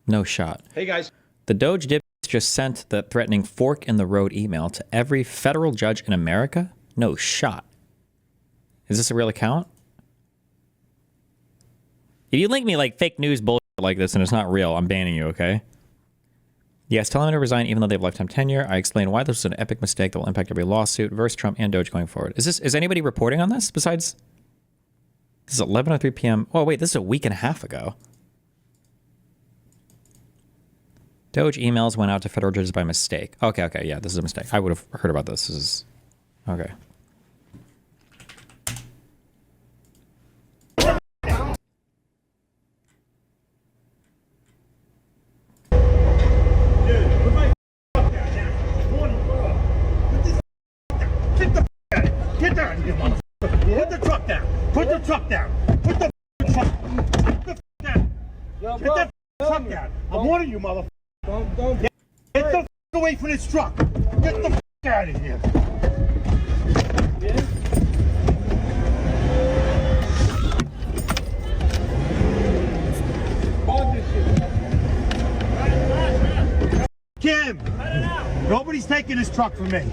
No shot. Hey, guys. The Doge dip just sent the threatening fork in the road email to every federal judge in America? No shot. Is this a real account? If you link me like fake news bullshit like this and it's not real, I'm banning you, okay? Yes, tell them to resign even though they have lifetime tenure. I explained why this was an epic mistake that will impact every lawsuit versus Trump and Doge going forward. Is anybody reporting on this besides? This is 11:03 p.m. Oh, wait, this is a week and a half ago. Doge emails went out to federal judges by mistake. Okay, yeah, this is a mistake. I would have heard about this. This is okay. Get down, you motherfucker. Put the truck down. Put the truck down. Put the truck down. Get that truck down. I'm warning you, motherfucker. Don't. Get the away from this truck. Get the out of here. Kim, nobody's taking this truck from me.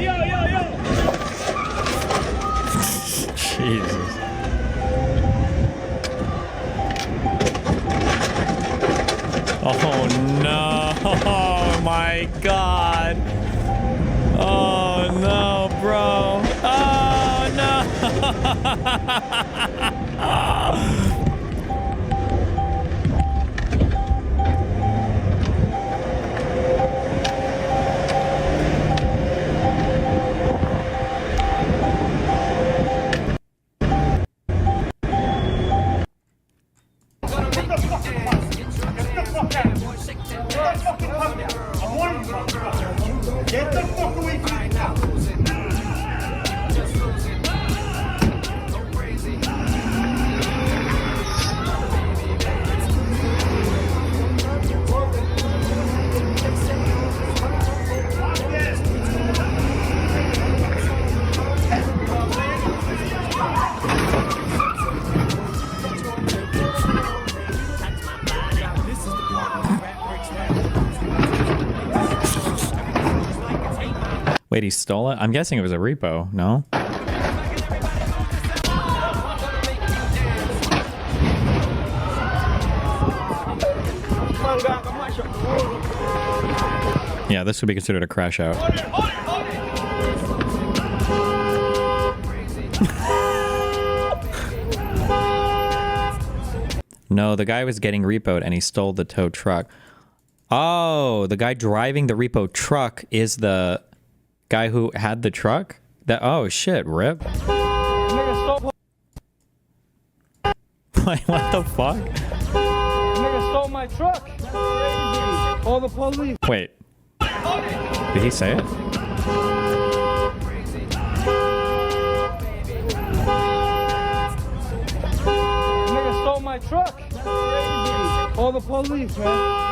Yo. Jesus. Oh no. Oh my God. Oh no, bro. Oh no. Get the fuck away from me now. Wait, he stole it? I'm guessing it was a repo, no? Yeah, this would be considered a crash out. No, the guy was getting repoed and he stole the tow truck. Oh, the guy driving the repo truck is the guy who had the truck? Oh shit, rip. Like, what the fuck? Nigga stole my truck. All the police. Wait. Did he say it? Nigga stole my truck. All the police, man.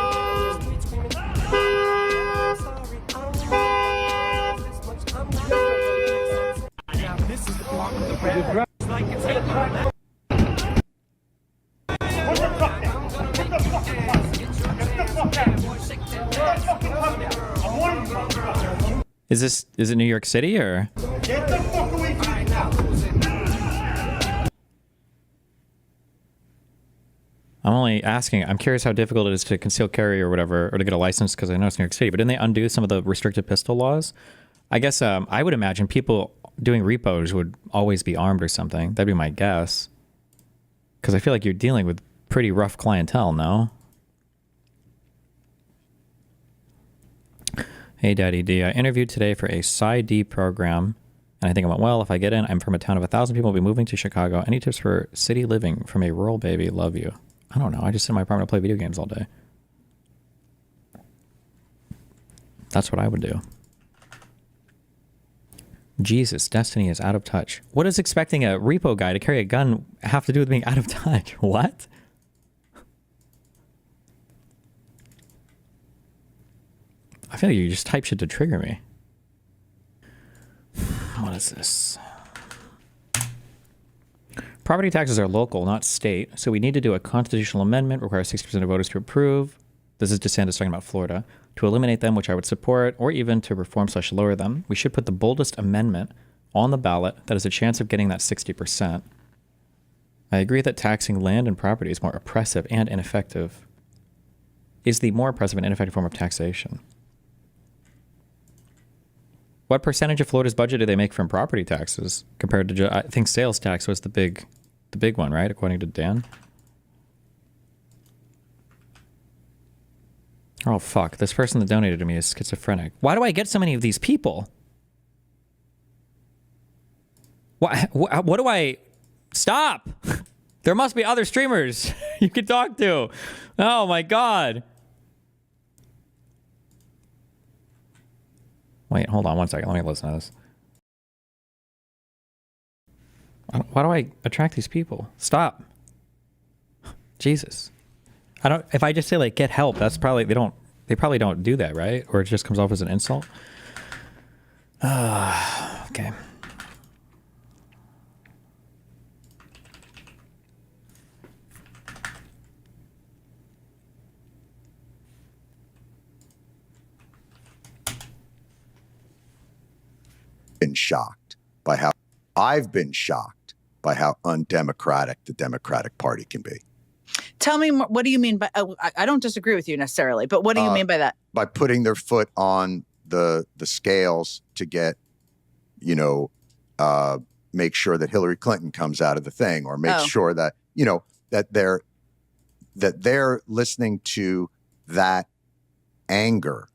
Is it New York City or? Get the fuck away from me now. I'm only asking. I'm curious how difficult it is to conceal carry or whatever, or to get a license because I know it's New York City. But didn't they undo some of the restricted pistol laws? I guess I would imagine people doing repos would always be armed or something. That'd be my guess. Because I feel like you're dealing with pretty rough clientele, no? Hey, Daddy D. I interviewed today for a PsyD program, and I think it went well. If I get in, I'm from a town of 1,000 people. I'll be moving to Chicago. Any tips for city living from a rural baby? Love you. I don't know. I just sit in my apartment and play video games all day. That's what I would do. Jesus, Destiny is out of touch. What does expecting a repo guy to carry a gun have to do with being out of touch? What? I feel like you just type shit to trigger me. What is this? Property taxes are local, not state, so we need to do a constitutional amendment, require 60% of voters to approve. This is DeSantis talking about Florida. To eliminate them, which I would support, or even to reform/lower them. We should put the boldest amendment on the ballot that has a chance of getting that 60%. I agree that taxing land and property is more oppressive and ineffective. Is the more oppressive and ineffective form of taxation. What percentage of Florida's budget do they make from property taxes compared to, I think sales tax was the big one, right? According to Dan. Oh, fuck. This person that donated to me is schizophrenic. Why do I get so many of these people? What do I... Stop! There must be other streamers you can talk to. Oh, my God. Wait, hold on one second. Let me listen to this. Why do I attract these people? Stop. Jesus. If I just say like get help, that's probably they probably don't do that, right? Or it just comes off as an insult. Okay. Been shocked by how I've been shocked by how undemocratic the Democratic Party can be. Tell me, what do you mean by? I don't disagree with you necessarily, but what do you mean by that? By putting their foot on the scales to get, make sure that Hillary Clinton comes out of the thing, or make sure that that they're listening to that anger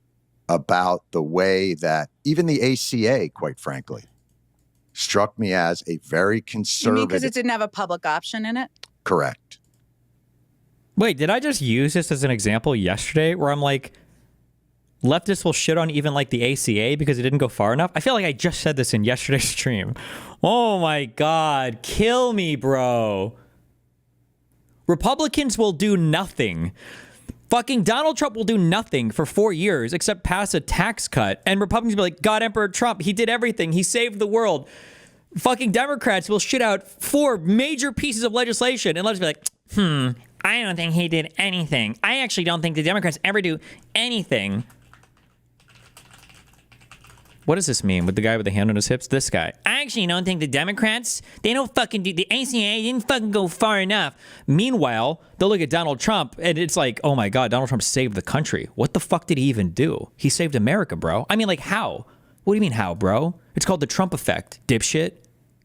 about the way that even the ACA, quite frankly, struck me as a very conservative. You mean because it didn't have a public option in it? Correct. Wait, did I just use this as an example yesterday where I'm like, leftists will shit on even like the ACA because it didn't go far enough? I feel like I just said this in yesterday's stream. Oh my God, kill me, bro. Republicans will do nothing. Fucking Donald Trump will do nothing for 4 years except pass a tax cut. And Republicans will be like, God, Emperor Trump, he did everything. He saved the world. Fucking Democrats will shit out 4 major pieces of legislation and let's be like, I don't think he did anything. I actually don't think the Democrats ever do anything. What does this mean with the guy with the hand on his hips? This guy. I actually don't think the Democrats, they don't fucking do, the ACA didn't fucking go far enough. Meanwhile, they'll look at Donald Trump and it's like, oh my God, Donald Trump saved the country. What the fuck did he even do? He saved America, bro. I mean, like, how? What do you mean, how, bro? It's called the Trump effect, dipshit.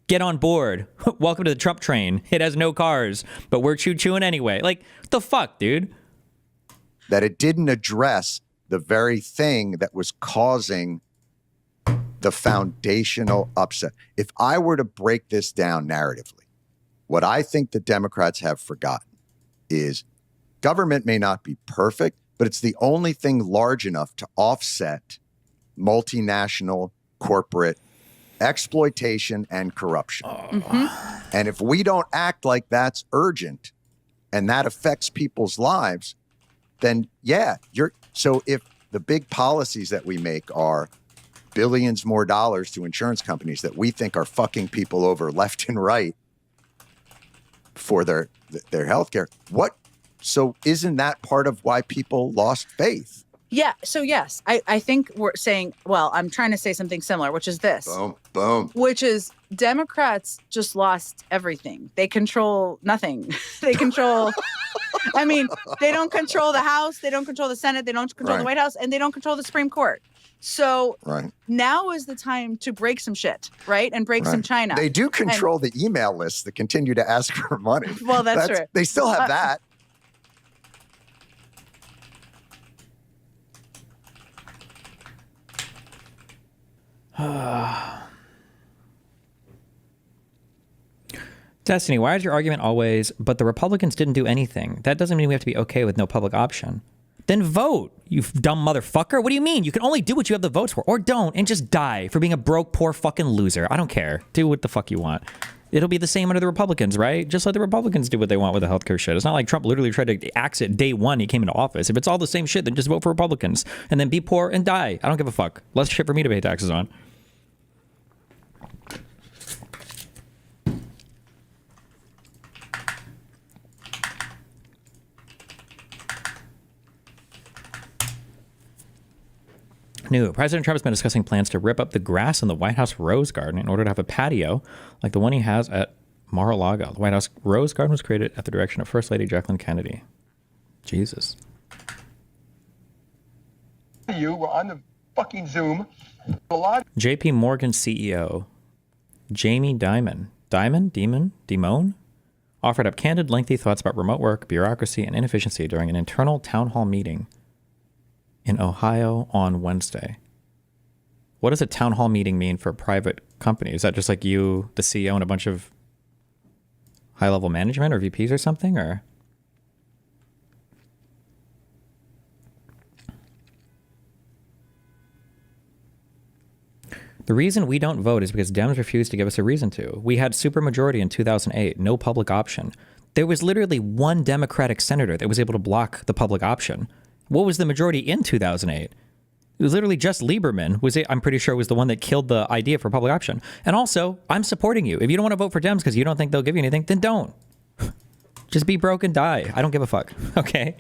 Get on board. Welcome to the Trump train. It has no cars, but we're choo-chooing anyway. Like, what the fuck, dude? That it didn't address the very thing that was causing the foundational upset. If I were to break this down narratively, what I think the Democrats have forgotten is government may not be perfect, but it's the only thing large enough to offset multinational corporate exploitation and corruption. And if we don't act like that's urgent and that affects people's lives, then so if the big policies that we make are billions more dollars to insurance companies that we think are fucking people over left and right for their health care, so isn't that part of why people lost faith? Yeah. So yes, I think we're saying, well, I'm trying to say something similar, which is this. Boom, boom. Which is Democrats just lost everything. They control nothing. They control, I mean, they don't control the House. They don't control the Senate. They don't control the White House. And they don't control the Supreme Court. So now is the time to break some shit, right? And break some China. They do control the email lists that continue to ask for money. Well, that's true. They still have that. Destiny, why is your argument always, but the Republicans didn't do anything? That doesn't mean we have to be okay with no public option. Then vote, you dumb motherfucker. What do you mean? You can only do what you have the votes for, or don't, and just die for being a broke, poor fucking loser. I don't care. Do what the fuck you want. It'll be the same under the Republicans, right? Just let the Republicans do what they want with the healthcare shit. It's not like Trump literally tried to axe it day one he came into office. If it's all the same shit, then just vote for Republicans and then be poor and die. I don't give a fuck. Less shit for me to pay taxes on. New. President Trump has been discussing plans to rip up the grass in the White House Rose Garden in order to have a patio like the one he has at Mar-a-Lago. The White House Rose Garden was created at the direction of First Lady Jacqueline Kennedy. Jesus. You were on the fucking Zoom. A lot. JP Morgan CEO Jamie Dimon offered up candid, lengthy thoughts about remote work, bureaucracy, and inefficiency during an internal town hall meeting in Ohio on Wednesday. What does a town hall meeting mean for a private company? Is that just like you, the CEO, and a bunch of high-level management or VPs or something? Or the reason we don't vote is because Dems refused to give us a reason to. We had supermajority in 2008, no public option. There was literally one Democratic senator that was able to block the public option. What was the majority in 2008? It was literally just Lieberman, I'm pretty sure, was the one that killed the idea for public option. And also, I'm supporting you. If you don't want to vote for Dems because you don't think they'll give you anything, then don't. Just be broke and die. I don't give a fuck. Okay?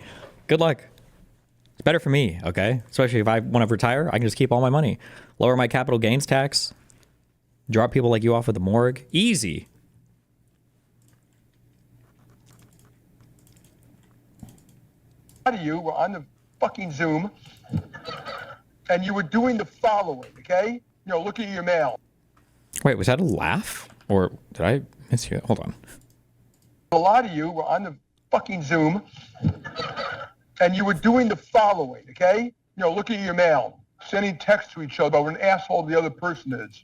Good luck. It's better for me, okay? Especially if I want to retire, I can just keep all my money. Lower my capital gains tax. Drop people like you off at the morgue. Easy. A lot of you were on the fucking Zoom, and you were doing the following, okay? You know, looking at your mail. Wait, was that a laugh? Or did I miss you? Hold on. A lot of you were on the fucking Zoom, and you were doing the following, okay? You know, looking at your mail, sending texts to each other about what an asshole the other person is,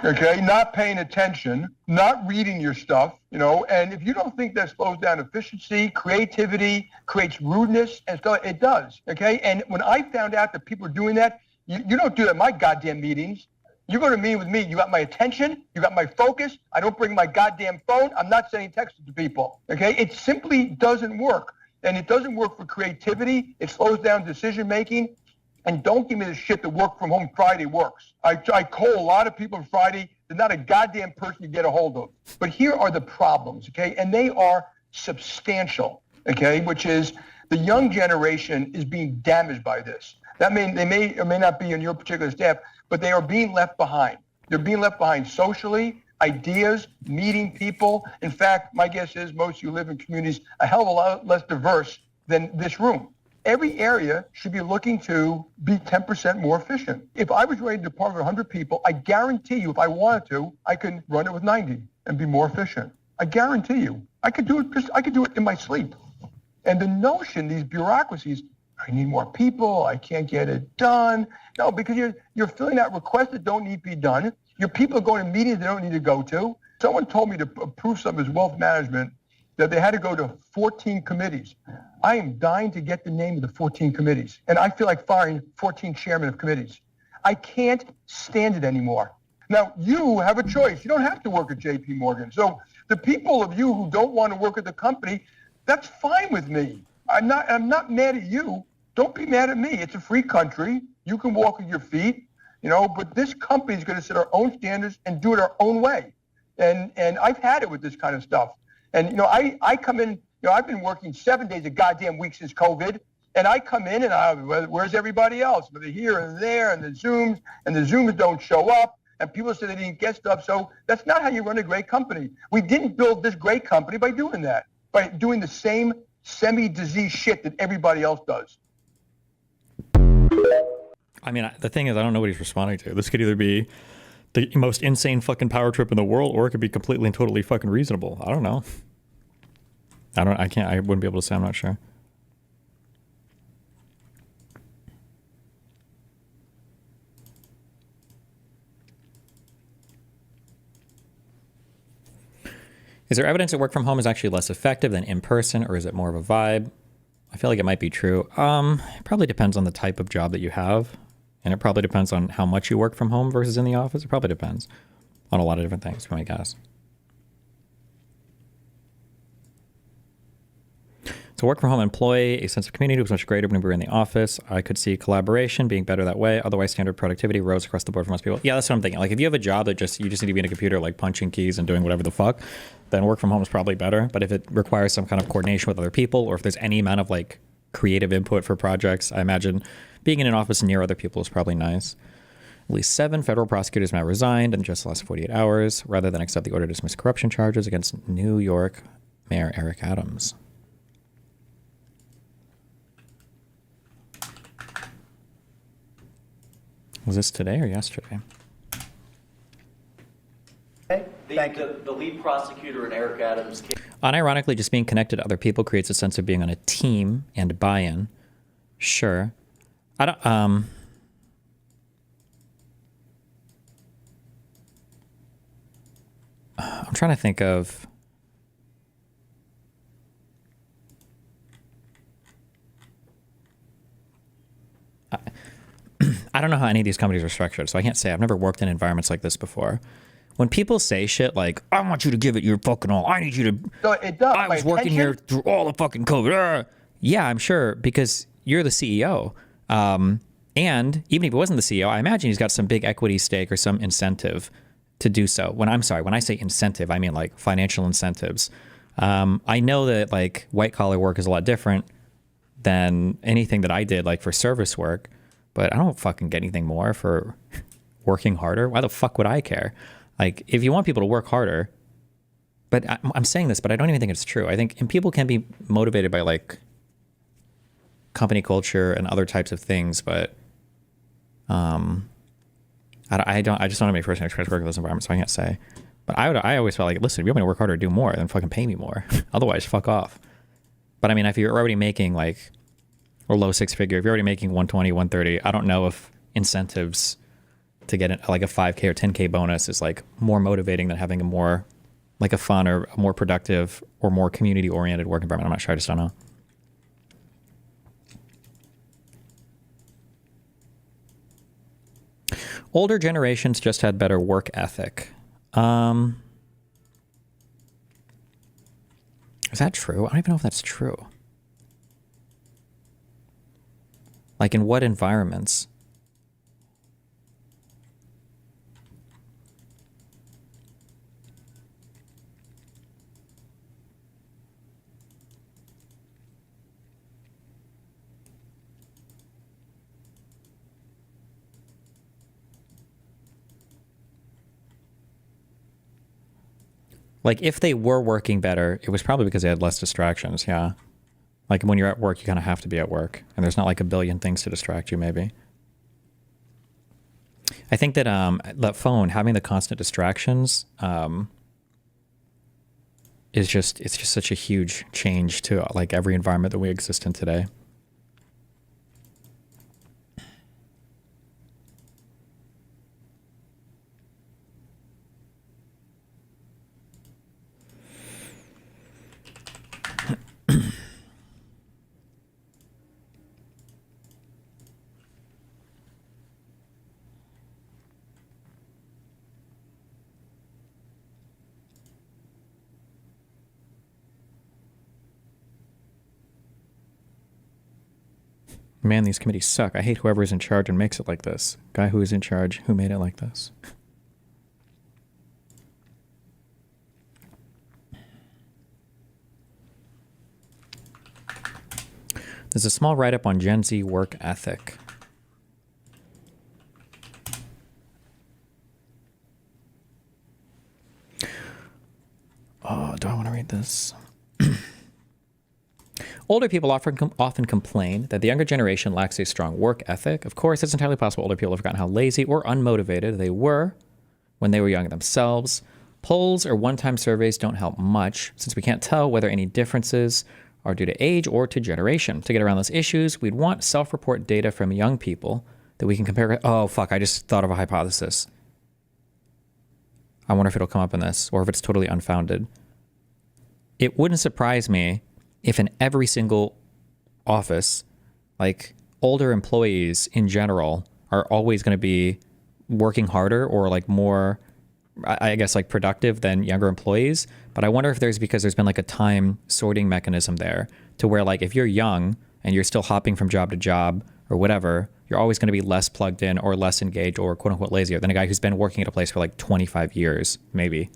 okay? Not paying attention, not reading your stuff, you know, and if you don't think that slows down efficiency, creativity, creates rudeness, and stuff, it does, okay? And when I found out that people are doing that, you don't do that in my goddamn meetings. You go to a meeting with me, you got my attention, you got my focus, I don't bring my goddamn phone, I'm not sending texts to people, okay? It simply doesn't work. And it doesn't work for creativity. It slows down decision making. And don't give me the shit that work from home Friday works. I call a lot of people on Friday. They're not a goddamn person to get a hold of. But here are the problems, okay? And they are substantial, okay? Which is the young generation is being damaged by this. That means they may or may not be on your particular staff, but they are being left behind. They're being left behind socially, ideas, meeting people. In fact, my guess is most of you live in communities a hell of a lot less diverse than this room. Every area should be looking to be 10% more efficient. If I was running a department of 100 people, I guarantee you, if I wanted to, I could run it with 90 and be more efficient. I guarantee you. I could do it in my sleep. And the notion, these bureaucracies, I need more people, I can't get it done. No, because you're filling out requests that don't need to be done. Your people are going to meetings they don't need to go to. Someone told me to approve some of his wealth management that they had to go to 14 committees. I am dying to get the name of the 14 committees. And I feel like firing 14 chairmen of committees. I can't stand it anymore. Now, you have a choice. You don't have to work at JP Morgan. So the people of you who don't want to work at the company, that's fine with me. I'm not mad at you. Don't be mad at me. It's a free country. You can walk with your feet. You know, but this company is going to set our own standards and do it our own way. And I've had it with this kind of stuff. And, you know, I come in, you know, I've been working 7 days a goddamn week since COVID. And I come in and where's everybody else? They're here and there and the Zooms don't show up. And people say they didn't get stuff. So that's not how you run a great company. We didn't build this great company by doing that, by doing the same semi-disease shit that everybody else does. I mean, the thing is, I don't know what he's responding to. This could either be the most insane fucking power trip in the world, or it could be completely and totally fucking reasonable. I don't know. I wouldn't be able to say. I'm not sure. Is there evidence that work from home is actually less effective than in person, or is it more of a vibe? I feel like it might be true. It probably depends on the type of job that you have. And it probably depends on how much you work from home versus in the office. It probably depends on a lot of different things, for my guess. So work from home employee, a sense of community was much greater when we were in the office. I could see collaboration being better that way. Otherwise, standard productivity rose across the board for most people. Yeah, that's what I'm thinking. Like, if you have a job that you just need to be in a computer, like punching keys and doing whatever the fuck, then work from home is probably better. But if it requires some kind of coordination with other people, or if there's any amount of like creative input for projects. I imagine being in an office near other people is probably nice. At least 7 federal prosecutors have now resigned in just the last 48 hours, rather than accept the order to dismiss corruption charges against New York Mayor Eric Adams. Was this today or yesterday? The lead prosecutor and Eric Adams. Unironically, just being connected to other people creates a sense of being on a team and buy-in. Sure. I don't, I'm trying to think of... I don't know how any of these companies are structured, so I can't say. I've never worked in environments like this before. When people say shit like, I want you to give it your fucking all. I need you to... So it does. I was working here through all the fucking COVID. Yeah, I'm sure, because you're the CEO. And even if he wasn't the CEO, I imagine he's got some big equity stake or some incentive to do so. When I say incentive, I mean like financial incentives. I know that like white collar work is a lot different than anything that I did like for service work, but I don't fucking get anything more for working harder. Why the fuck would I care? Like, if you want people to work harder, but I'm saying this, but I don't even think it's true. I think, and people can be motivated by like company culture and other types of things, but I just don't have any first-hand experience working in this environment, so I can't say. But I always felt like, listen, if you want me to work harder, do more, then fucking pay me more. Otherwise, fuck off. But I mean, if you're already making like a low six-figure, if you're already making 120, 130, I don't know if incentives to get like a 5K or 10K bonus is like more motivating than having a more like a fun or a more productive or more community-oriented work environment. I'm not sure. I just don't know. Older generations just had better work ethic. Is that true? I don't even know if that's true. Like in what environments? Like, if they were working better, it was probably because they had less distractions, yeah. Like, when you're at work, you kind of have to be at work. And there's not, like, a billion things to distract you, maybe. I think that that phone, having the constant distractions, it's just such a huge change to, like, every environment that we exist in today. Man, these committees suck. I hate whoever's in charge and makes it like this. Guy who is in charge, who made it like this. There's a small write-up on Gen Z work ethic. Oh, do I want to read this? Older people often complain that the younger generation lacks a strong work ethic. Of course, it's entirely possible older people have forgotten how lazy or unmotivated they were when they were young themselves. Polls or one-time surveys don't help much, since we can't tell whether any differences are due to age or to generation. To get around those issues, we'd want self-report data from young people that we can compare. Oh, fuck, I just thought of a hypothesis. I wonder if it'll come up in this, or if it's totally unfounded. It wouldn't surprise me if in every single office, like, older employees in general are always going to be working harder or like more, I guess, like productive than younger employees. But I wonder if because there's been like a time sorting mechanism there to where, like, if you're young and you're still hopping from job to job or whatever, you're always going to be less plugged in or less engaged or quote unquote lazier than a guy who's been working at a place for like 25 years, maybe.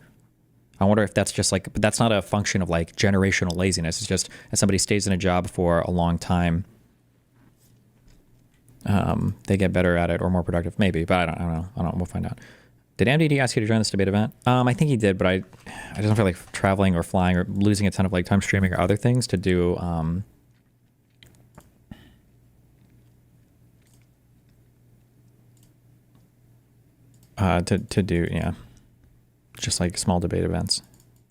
I wonder if that's just like, but that's not a function of like generational laziness. It's just as somebody stays in a job for a long time, they get better at it or more productive, maybe. But I don't know. We'll find out. Did MDD ask you to join this debate event? I think he did, but I just don't feel like traveling or flying or losing a ton of like time streaming or other things to do. To do, yeah, just like small debate events.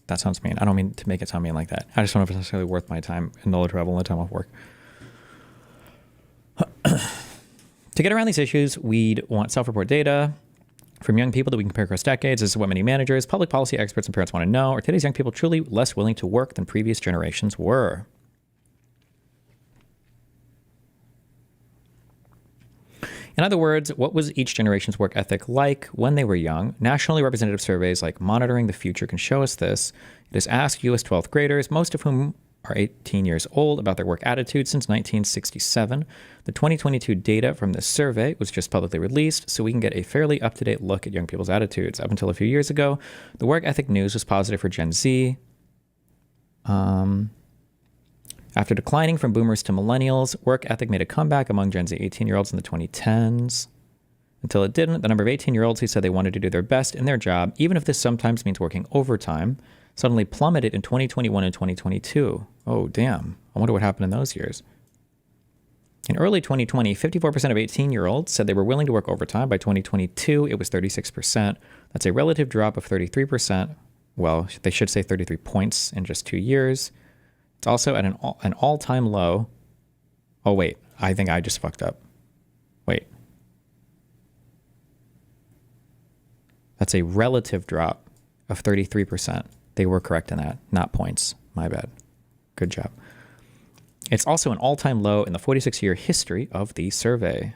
That sounds mean. I don't mean to make it sound mean like that. I just don't know if it's necessarily worth my time and all the travel and the time off work. To get around these issues, we'd want self-report data from young people that we can compare across decades. This is what many managers, public policy experts, and parents want to know. Are today's young people truly less willing to work than previous generations were? In other words, what was each generation's work ethic like when they were young? Nationally representative surveys like Monitoring the Future can show us this. It has asked U.S. 12th graders, most of whom are 18 years old, about their work attitude since 1967. The 2022 data from this survey was just publicly released, so we can get a fairly up-to-date look at young people's attitudes. Up until a few years ago, the work ethic news was positive for Gen Z. After declining from boomers to millennials, work ethic made a comeback among Gen Z 18-year-olds in the 2010s. Until it didn't, the number of 18-year-olds who said they wanted to do their best in their job, even if this sometimes means working overtime, suddenly plummeted in 2021 and 2022. Oh, damn. I wonder what happened in those years. In early 2020, 54% of 18-year-olds said they were willing to work overtime. By 2022, it was 36%. That's a relative drop of 33%. Well, they should say 33 points in just 2 years. It's also at an all-time low. Oh, wait. I think I just fucked up. Wait. That's a relative drop of 33%. They were correct in that, not points. My bad. Good job. It's also an all-time low in the 46-year history of the survey.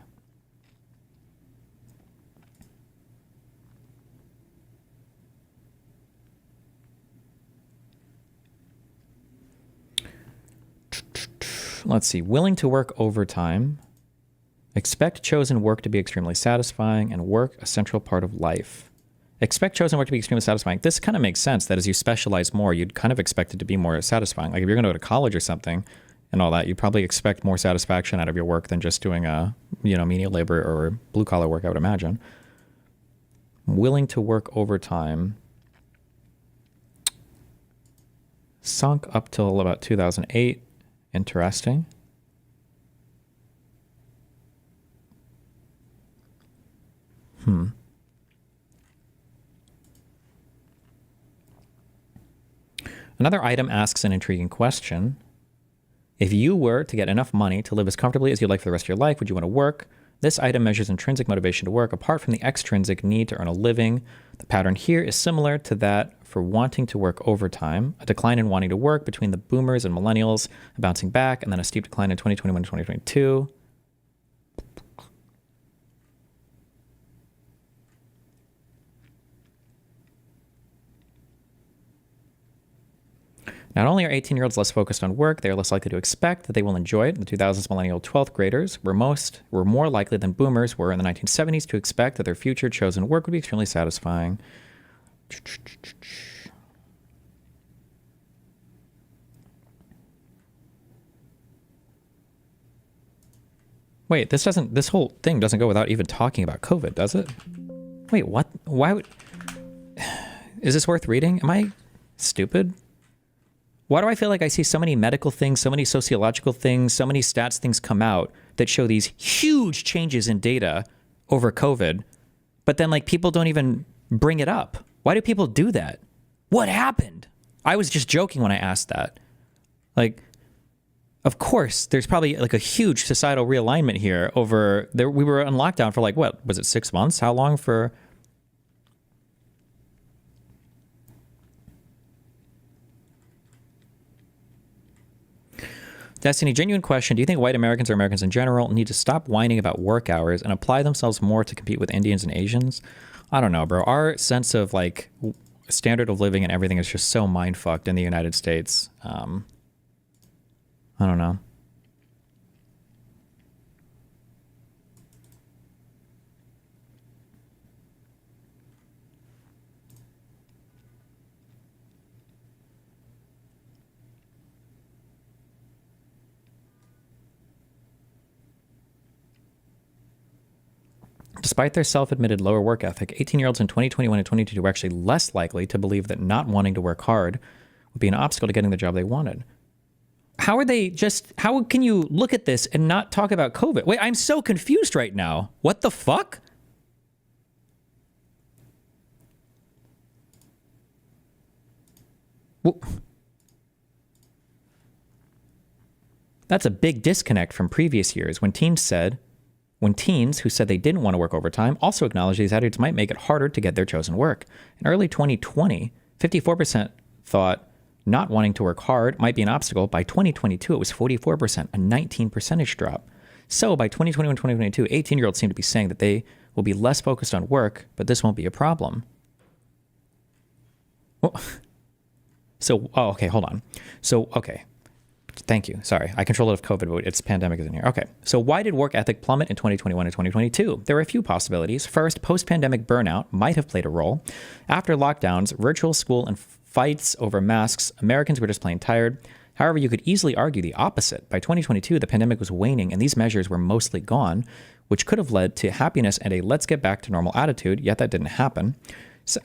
Let's see. Willing to work overtime. Expect chosen work to be extremely satisfying and work a central part of life. Expect chosen work to be extremely satisfying. This kind of makes sense that as you specialize more, you'd kind of expect it to be more satisfying. Like if you're going to go to college or something and all that, you probably expect more satisfaction out of your work than just doing a, menial labor or blue collar work, I would imagine. Willing to work overtime. Sunk up till about 2008. Interesting. Another item asks an intriguing question. If you were to get enough money to live as comfortably as you'd like for the rest of your life, would you want to work? This item measures intrinsic motivation to work apart from the extrinsic need to earn a living. The pattern here is similar to that for wanting to work overtime, a decline in wanting to work between the boomers and millennials, a bouncing back, and then a steep decline in 2021 and 2022. Not only are 18-year-olds less focused on work, they are less likely to expect that they will enjoy it. The 2000s millennial 12th graders were more likely than boomers were in the 1970s to expect that their future chosen work would be extremely satisfying. Wait, this whole thing doesn't go without even talking about COVID, does it? Wait, what? Why would... Is this worth reading? Am I stupid? Why do I feel like I see so many medical things, so many sociological things, so many stats things come out that show these huge changes in data over COVID, but then like people don't even bring it up? Why do people do that? What happened? I was just joking when I asked that. Like, of course, there's probably like a huge societal realignment here over there. We were on lockdown for like, what was it, 6 months? How long for? Destiny, genuine question. Do you think white Americans or Americans in general need to stop whining about work hours and apply themselves more to compete with Indians and Asians? I don't know, bro. Our sense of like standard of living and everything is just so mind fucked in the United States. I don't know. Despite their self-admitted lower work ethic, 18-year-olds in 2021 and 2022 were actually less likely to believe that not wanting to work hard would be an obstacle to getting the job they wanted. How can you look at this and not talk about COVID? Wait, I'm so confused right now. What the fuck? Well, that's a big disconnect from previous years when teens who said they didn't want to work overtime also acknowledged these attitudes might make it harder to get their chosen work. In early 2020, 54% thought not wanting to work hard might be an obstacle. By 2022, it was 44%, a 19 percentage drop. So by 2021, 2022, 18-year-olds seem to be saying that they will be less focused on work, but this won't be a problem. Well, okay, hold on. Thank you. Sorry, I control it of COVID, but it's pandemic is in here. Okay, so why did work ethic plummet in 2021 and 2022? There are a few possibilities. First, post-pandemic burnout might have played a role. After lockdowns, virtual school, and fights over masks, Americans were just plain tired. However, you could easily argue the opposite. By 2022, the pandemic was waning and these measures were mostly gone, which could have led to happiness and a let's get back to normal attitude, yet that didn't happen. So,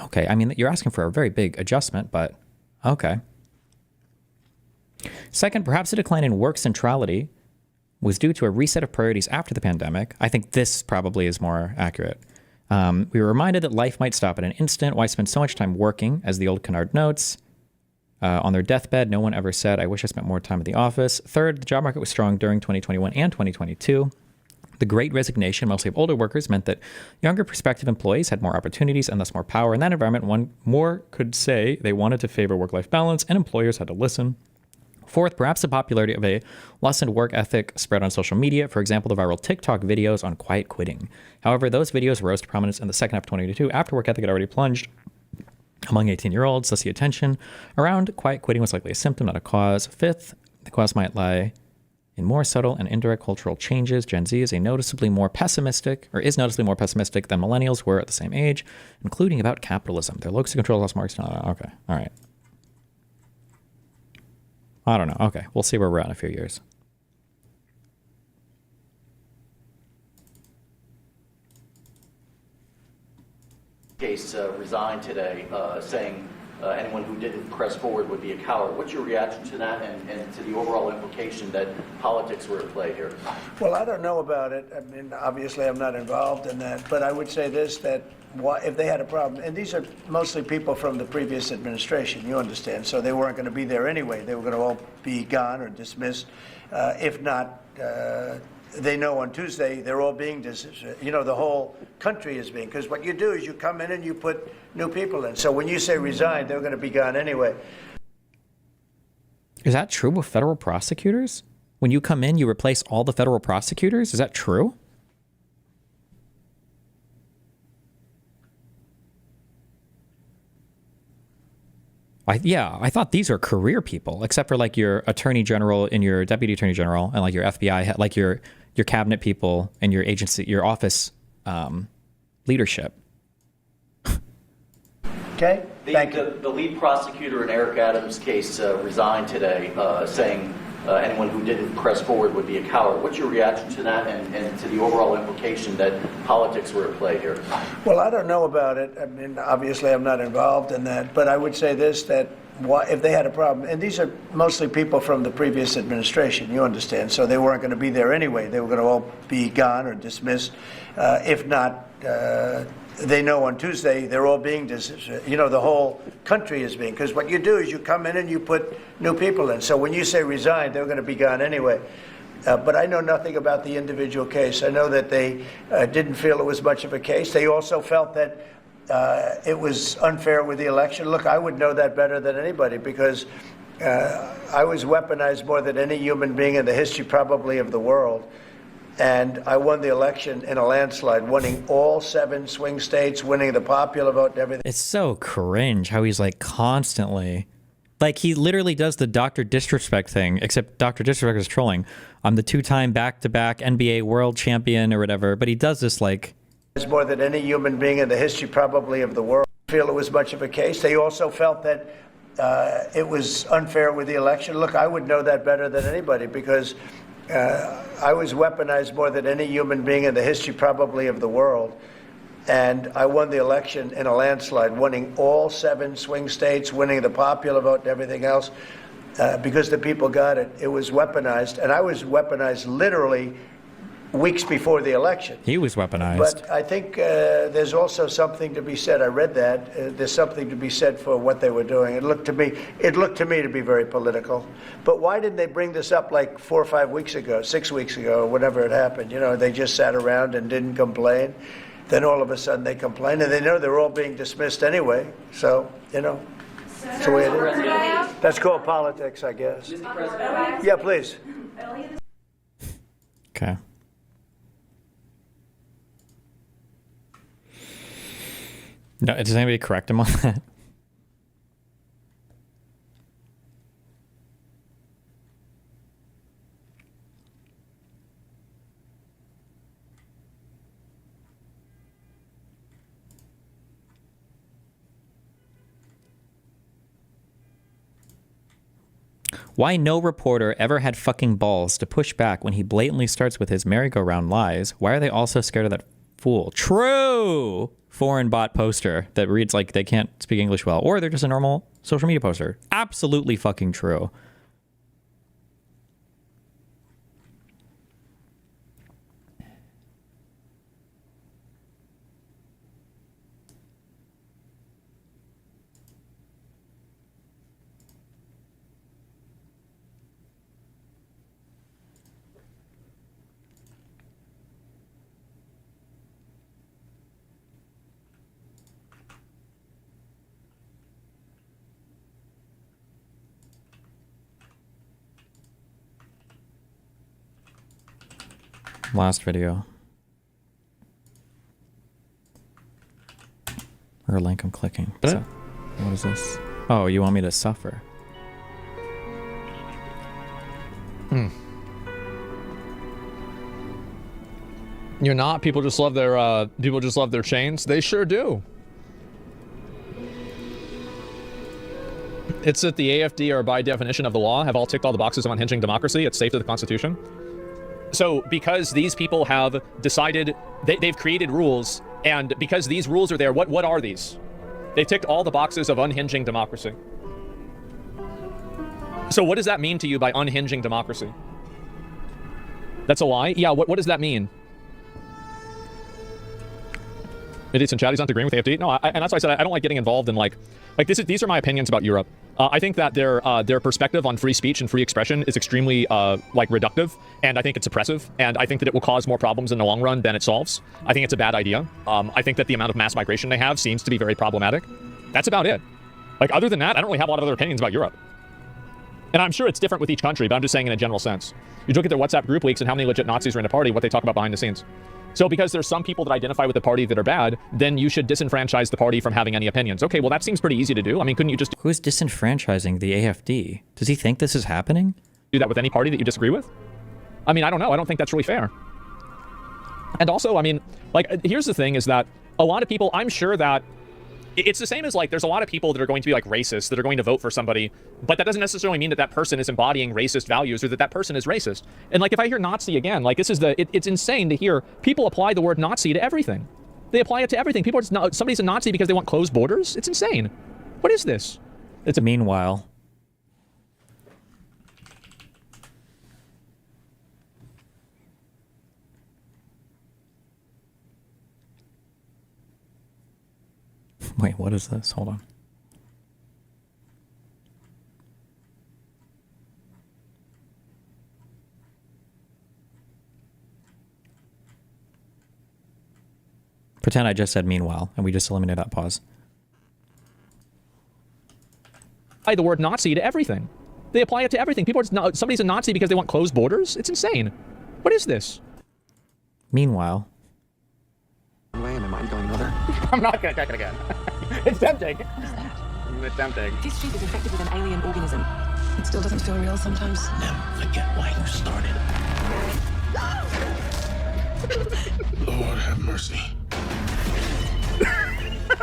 okay, I mean, you're asking for a very big adjustment, but okay. Second, perhaps a decline in work centrality was due to a reset of priorities after the pandemic. I think this probably is more accurate. We were reminded that life might stop at an instant. Why spend so much time working? As the old Kennard notes, on their deathbed, no one ever said, I wish I spent more time at the office. Third, the job market was strong during 2021 and 2022. The great resignation, mostly of older workers, meant that younger prospective employees had more opportunities and thus more power. In that environment, one more could say they wanted to favor work-life balance and employers had to listen. Fourth, perhaps the popularity of a lessened work ethic spread on social media, for example, the viral TikTok videos on quiet quitting. However, those videos rose to prominence in the second half of 2022 after work ethic had already plunged among 18-year-olds, thus the attention around quiet quitting was likely a symptom, not a cause. Fifth, the cause might lie in more subtle and indirect cultural changes. Gen Z is noticeably more pessimistic than millennials were at the same age, including about capitalism. Their locus of control lost marks. Okay, all right. I don't know. Okay, we'll see where we're at in a few years. Case resigned today, saying anyone who didn't press forward would be a coward. What's your reaction to that and to the overall implication that politics were at play here? Well, I don't know about it. I mean, obviously I'm not involved in that, but I would say this, that if they had a problem, and these are mostly people from the previous administration, you understand, so they weren't going to be there anyway. They were going to all be gone or dismissed. If not, they know on Tuesday they're all being dismissed. You know, the whole country is being, because what you do is you come in and you put new people in. So when you say resign, they're going to be gone anyway. Is that true with federal prosecutors? When you come in, you replace all the federal prosecutors? Is that true? I thought these are career people, except for like your attorney general and your deputy attorney general and like your FBI, like your cabinet people and your agency, your office leadership. Okay, thank you. The lead prosecutor in Eric Adams' case resigned today, saying anyone who didn't press forward would be a coward. What's your reaction to that and to the overall implication that politics were at play here? Well, I don't know about it. I mean, obviously I'm not involved in that, but I would say this, that if they had a problem, and these are mostly people from the previous administration, you understand, so they weren't going to be there anyway. They were going to all be gone or dismissed. If not, they know on Tuesday they're all being dismissed. You know, the whole country is being, because what you do is you come in and you put new people in. So when you say resign, they're going to be gone anyway. But I know nothing about the individual case. I know that they didn't feel it was much of a case. They also felt that it was unfair with the election. Look, I would know that better than anybody because I was weaponized more than any human being in the history probably of the world. And I won the election in a landslide, winning all 7 swing states, winning the popular vote and everything. It's so cringe how he's like constantly, like he literally does the Dr. Disrespect thing, except Dr. Disrespect is trolling. I'm the 2-time back-to-back NBA world champion or whatever, but he does this like. More than any human being in the history probably of the world. Feel it was much of a case. They also felt that it was unfair with the election. Look, I would know that better than anybody because I was weaponized more than any human being in the history probably of the world. And I won the election in a landslide, winning all 7 swing states, winning the popular vote and everything else, because the people got it. It was weaponized, and I was weaponized literally weeks before the election. He was weaponized. But I think there's also something to be said. I read that. There's something to be said for what they were doing. It looked to me to be very political. But why didn't they bring this up like 4 or 5 weeks ago, 6 weeks ago, or whatever it happened? You know, they just sat around and didn't complain. Then all of a sudden they complain, and they know they're all being dismissed anyway. So, you know, that's the way it is. That's called politics, I guess. Yeah, please. Okay. No, does anybody correct him on that? Why no reporter ever had fucking balls to push back when he blatantly starts with his merry-go-round lies? Why are they all so scared of that fool? True! Foreign bot poster that reads like they can't speak English well, or they're just a normal social media poster. Absolutely fucking true. Last video. Or a link I'm clicking. So, what is this? Oh, you want me to suffer? You're not. People just love their chains. They sure do. It's that the AFD are, by definition of the law, have all ticked all the boxes of unhinging democracy. It's safe to the Constitution. So because these people have decided, they've created rules, and because these rules are there, what are these? They've ticked all the boxes of unhinging democracy. So what does that mean to you by unhinging democracy? That's a lie? Yeah, what does that mean? Idiots in chat, he's not agreeing with AFD. No, and that's why I said I don't like getting involved in these are my opinions about Europe. I think that their perspective on free speech and free expression is extremely reductive, and I think it's oppressive, and I think that it will cause more problems in the long run than it solves. I think it's a bad idea. I think that the amount of mass migration they have seems to be very problematic. That's about it. Other than that, I don't really have a lot of other opinions about Europe. And I'm sure it's different with each country, but I'm just saying in a general sense. You look at their WhatsApp group leaks and how many legit Nazis are in a party, what they talk about behind the scenes. So because there's some people that identify with the party that are bad, then you should disenfranchise the party from having any opinions. Okay, well, that seems pretty easy to do. I mean, couldn't you just... Who's disenfranchising the AFD? Does he think this is happening? Do that with any party that you disagree with? I mean, I don't know. I don't think that's really fair. And also, I mean, here's the thing is that a lot of people, I'm sure that it's the same as there's a lot of people that are going to be racist, that are going to vote for somebody, but that doesn't necessarily mean that that person is embodying racist values or that that person is racist. And if I hear Nazi again, it's insane to hear people apply the word Nazi to everything. They apply it to everything. People are somebody's a Nazi because they want closed borders. It's insane. What is this? It's a meanwhile. Wait, what is this? Hold on. Pretend I just said meanwhile, and we just eliminate that pause. Apply the word Nazi to everything. They apply it to everything. People are somebody's a Nazi because they want closed borders. It's insane. What is this? Meanwhile. Way am I mind going another? I'm not gonna check it again. It's tempting. It's tempting. This sheep is infected with an alien organism. It still doesn't feel real sometimes. Never forget why you started. Lord have mercy.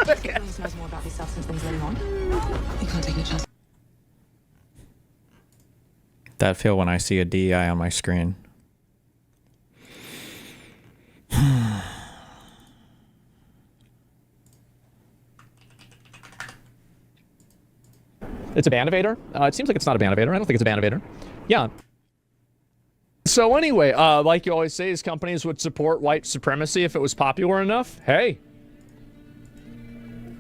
Science knows more about this substance than he's letting on. You can't take any chance. That feel when I see a DEI on my screen. It's a band evader? It seems like it's not a band evader. I don't think it's a band evader. Yeah. So anyway, like you always say, these companies would support white supremacy if it was popular enough. Hey.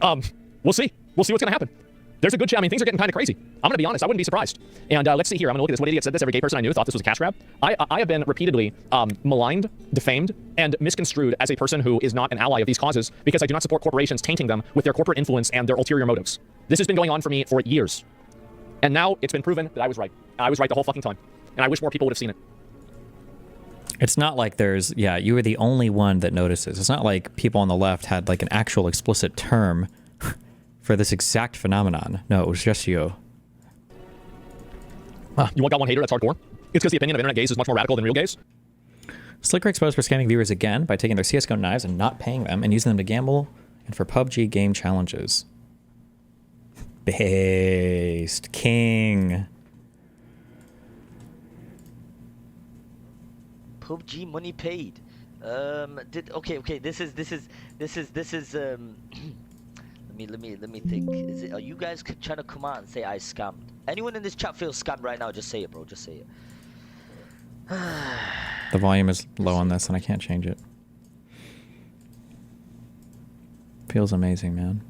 We'll see. We'll see what's going to happen. There's a good chance. I mean, things are getting kind of crazy. I'm going to be honest. I wouldn't be surprised. And let's see here. I'm going to look at this. What idiot said this? Every gay person I knew thought this was a cash grab. I have been repeatedly maligned, defamed, and misconstrued as a person who is not an ally of these causes because I do not support corporations tainting them with their corporate influence and their ulterior motives. This has been going on for me for years. And now it's been proven that I was right. I was right the whole fucking time. And I wish more people would have seen it. It's not like there's, yeah, you were the only one that notices. It's not like people on the left had like an actual explicit term for this exact phenomenon. No, it was just you. You got one hater that's hardcore? It's because the opinion of internet gays is much more radical than real gays? Slicker exposed for scamming viewers again by taking their CSGO knives and not paying them and using them to gamble and for PUBG game challenges. Based. King. PUBG money paid. Okay. This is let me think. Are you guys trying to come out and say I scammed? Anyone in this chat feels scammed right now? Just say it, bro. Just say it. The volume is low on this and I can't change it. Feels amazing, man.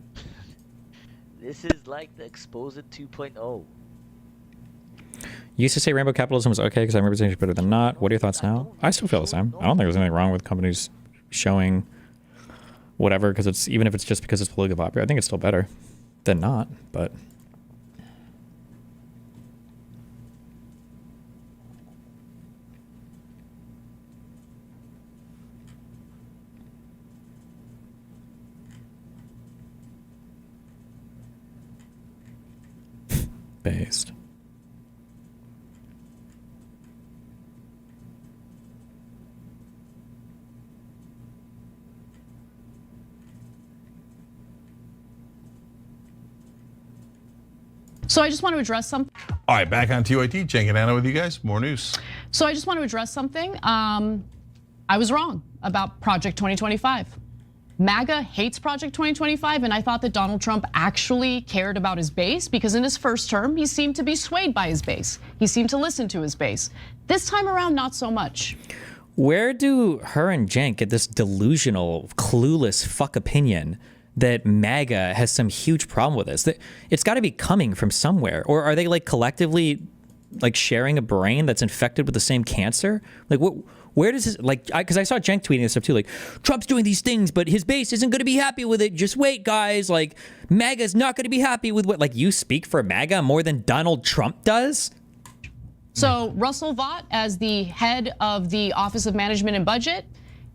This is like the Exposed 2.0. You used to say rainbow capitalism was okay because I'm representation better than not. What are your thoughts now? I still feel the same. I don't think there's anything wrong with companies showing whatever, because it's, even if it's just because it's politically popular, I think it's still better than not, but based. So I just want to address something. All right, back on TYT. Cenk and Anna with you guys. More news. So I just want to address something. I was wrong about Project 2025. MAGA hates Project 2025, and I thought that Donald Trump actually cared about his base because in his first term, he seemed to be swayed by his base. He seemed to listen to his base. This time around, not so much. Where do her and Cenk get this delusional, clueless fuck opinion that MAGA has some huge problem with this? It's got to be coming from somewhere. Or are they like collectively like sharing a brain that's infected with the same cancer? Like where does this, like, because I saw Cenk tweeting this stuff too, like, Trump's doing these things, but his base isn't going to be happy with it. Just wait, guys. Like, MAGA's not going to be happy with what, like, you speak for MAGA more than Donald Trump does? So Russell Vought, as the head of the Office of Management and Budget,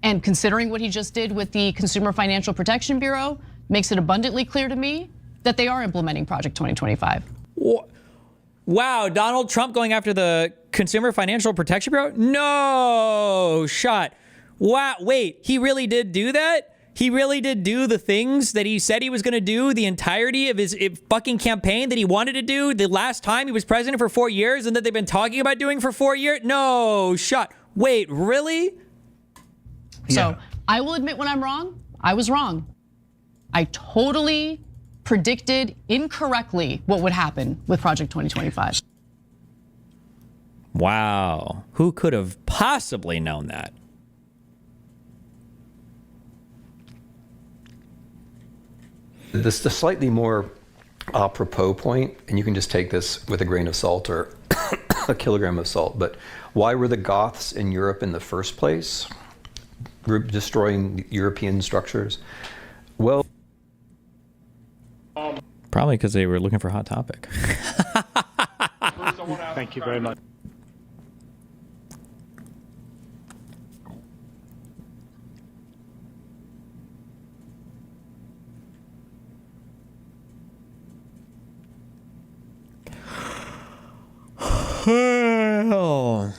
and considering what he just did with the Consumer Financial Protection Bureau, makes it abundantly clear to me that they are implementing Project 2025. Wow, Donald Trump going after the Consumer Financial Protection Bureau? No shot. Wow, wait, he really did do that? He really did do the things that he said he was going to do the entirety of his fucking campaign that he wanted to do the last time he was president for 4 years and that they've been talking about doing for 4 years? No shot. Wait, really? So I will admit when I'm wrong, I was wrong. I totally predicted incorrectly what would happen with Project 2025. Wow. Who could have possibly known that? The slightly more apropos point, and you can just take this with a grain of salt or a kilogram of salt, but why were the Goths in Europe in the first place, destroying European structures? Well, probably because they were looking for Hot Topic. Thank you very much. Hell.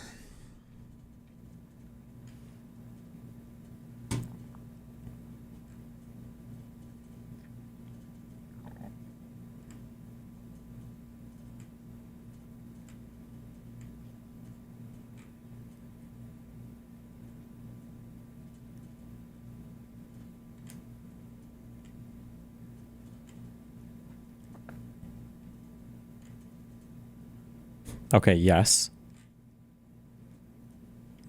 Okay, yes.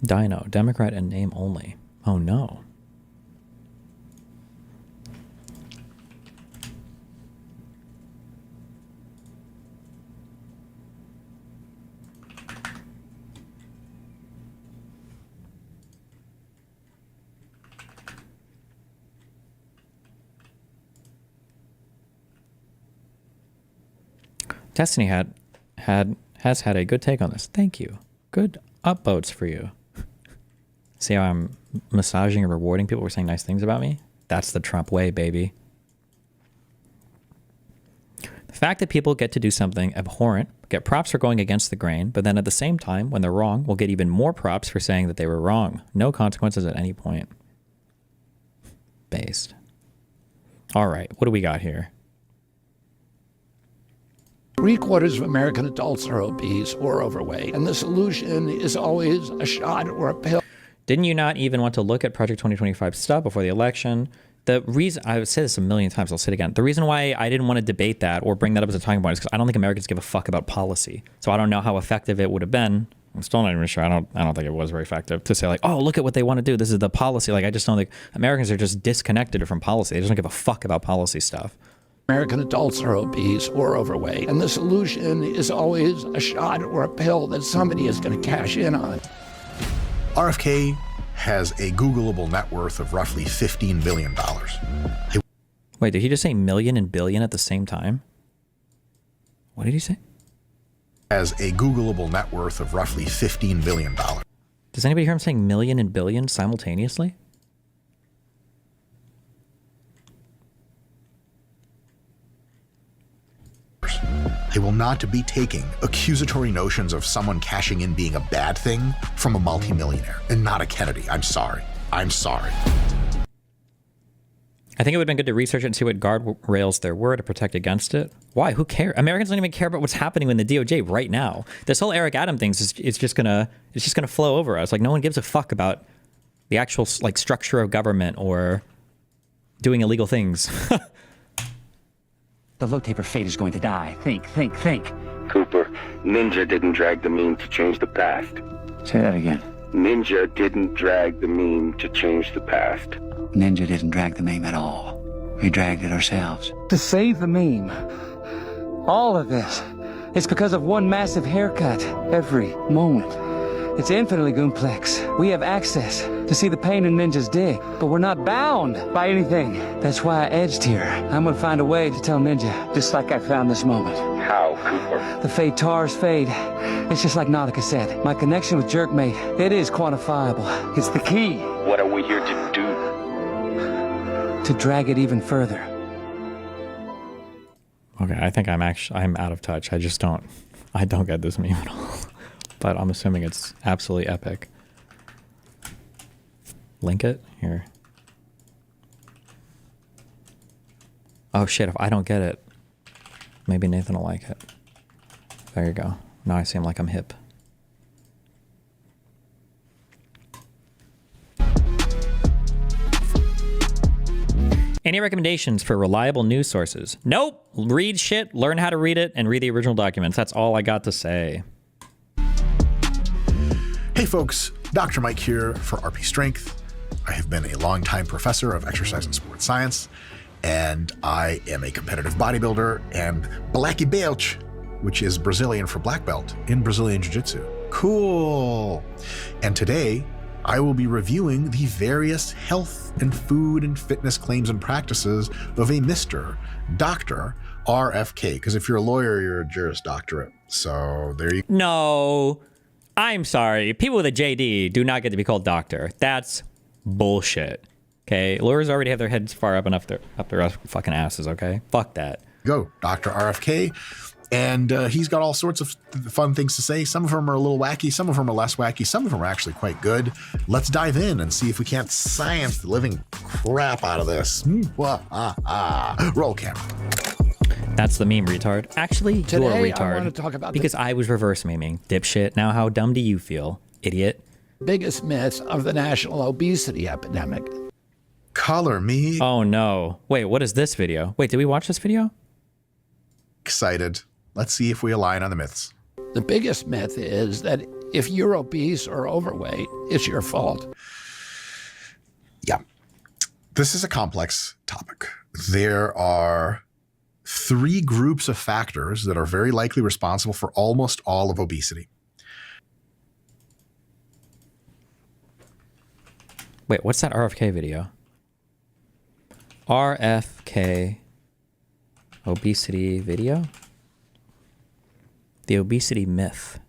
Dino, Democrat in name only. Oh no. Destiny has had a good take on this. Thank you. Good upvotes for you. See how I'm massaging and rewarding people for saying nice things about me? That's the Trump way, baby. The fact that people get to do something abhorrent, get props for going against the grain, but then at the same time, when they're wrong, will get even more props for saying that they were wrong. No consequences at any point. Based. All right, what do we got here? 3/4 of American adults are obese or overweight, and the solution is always a shot or a pill. Didn't you not even want to look at Project 2025 stuff before the election? The reason, I've said this a million times, I'll say it again. The reason why I didn't want to debate that or bring that up as a talking point is because I don't think Americans give a fuck about policy. So I don't know how effective it would have been. I'm still not even sure. I don't think it was very effective to say like, oh, look at what they want to do. This is the policy. Like, I just don't think Americans are just disconnected from policy. They just don't give a fuck about policy stuff. American adults are obese or overweight, and the solution is always a shot or a pill that somebody is going to cash in on. RFK has a Googleable net worth of roughly $15 billion. Wait, did he just say million and billion at the same time? What did he say? Has a Googleable net worth of roughly $15 billion. Does anybody hear him saying million and billion simultaneously? I will not be taking accusatory notions of someone cashing in being a bad thing from a multimillionaire and not a Kennedy. I'm sorry. I'm sorry. I think it would have been good to research it and see what guardrails there were to protect against it. Why? Who cares? Americans don't even care about what's happening in the DOJ right now. This whole Eric Adams thing is just gonna flow over us. Like, no one gives a fuck about the actual like structure of government or doing illegal things. The low taper fate is going to die. Think. Cooper, Ninja didn't drag the meme to change the past. Say that again. Ninja didn't drag the meme to change the past. Ninja didn't drag the meme at all. We dragged it ourselves. To save the meme, all of this, it's because of one massive haircut every moment. It's infinitely complex. We have access to see the pain in Ninja's dick, but we're not bound by anything. That's why I edged here. I'm gonna find a way to tell Ninja, just like I found this moment. How, Cooper? The fade tars fade. It's just like Nautica said. My connection with Jerkmate, it is quantifiable. It's the key. What are we here to do? To drag it even further. Okay, I think I'm out of touch. I don't get this meme at all. But I'm assuming it's absolutely epic. Link it here. Oh shit, if I don't get it, maybe Nathan will like it. There you go. Now I seem like I'm hip. Any recommendations for reliable news sources? Nope. Read shit, learn how to read it, and read the original documents. That's all I got to say. Hey folks, Dr. Mike here for RP Strength. I have been a longtime professor of exercise and sports science, and I am a competitive bodybuilder and Blackie Belt, which is Brazilian for black belt in Brazilian Jiu-Jitsu. Cool. And today, I will be reviewing the various health and food and fitness claims and practices of a Mr. Dr. RFK. Because if you're a lawyer, you're a Juris Doctorate. So there you go. No. I'm sorry. People with a JD do not get to be called doctor. That's bullshit. Okay? Lawyers already have their heads far up enough up their fucking asses, okay? Fuck that. Go, Dr. RFK. And he's got all sorts of fun things to say. Some of them are a little wacky. Some of them are less wacky. Some of them are actually quite good. Let's dive in and see if we can't science the living crap out of this. Roll camera. That's the meme, retard. Actually, Today, you're a retard. I want to talk about because I was reverse meming. Dipshit. Now how dumb do you feel, idiot? Biggest myth of the national obesity epidemic. Color me. Oh no. Wait, what is this video? Wait, did we watch this video? Excited. Let's see if we align on the myths. The biggest myth is that if you're obese or overweight, it's your fault. Yeah. This is a complex topic. There are 3 groups of factors that are very likely responsible for almost all of obesity. Wait, what's that RFK video? RFK obesity video? The obesity myth.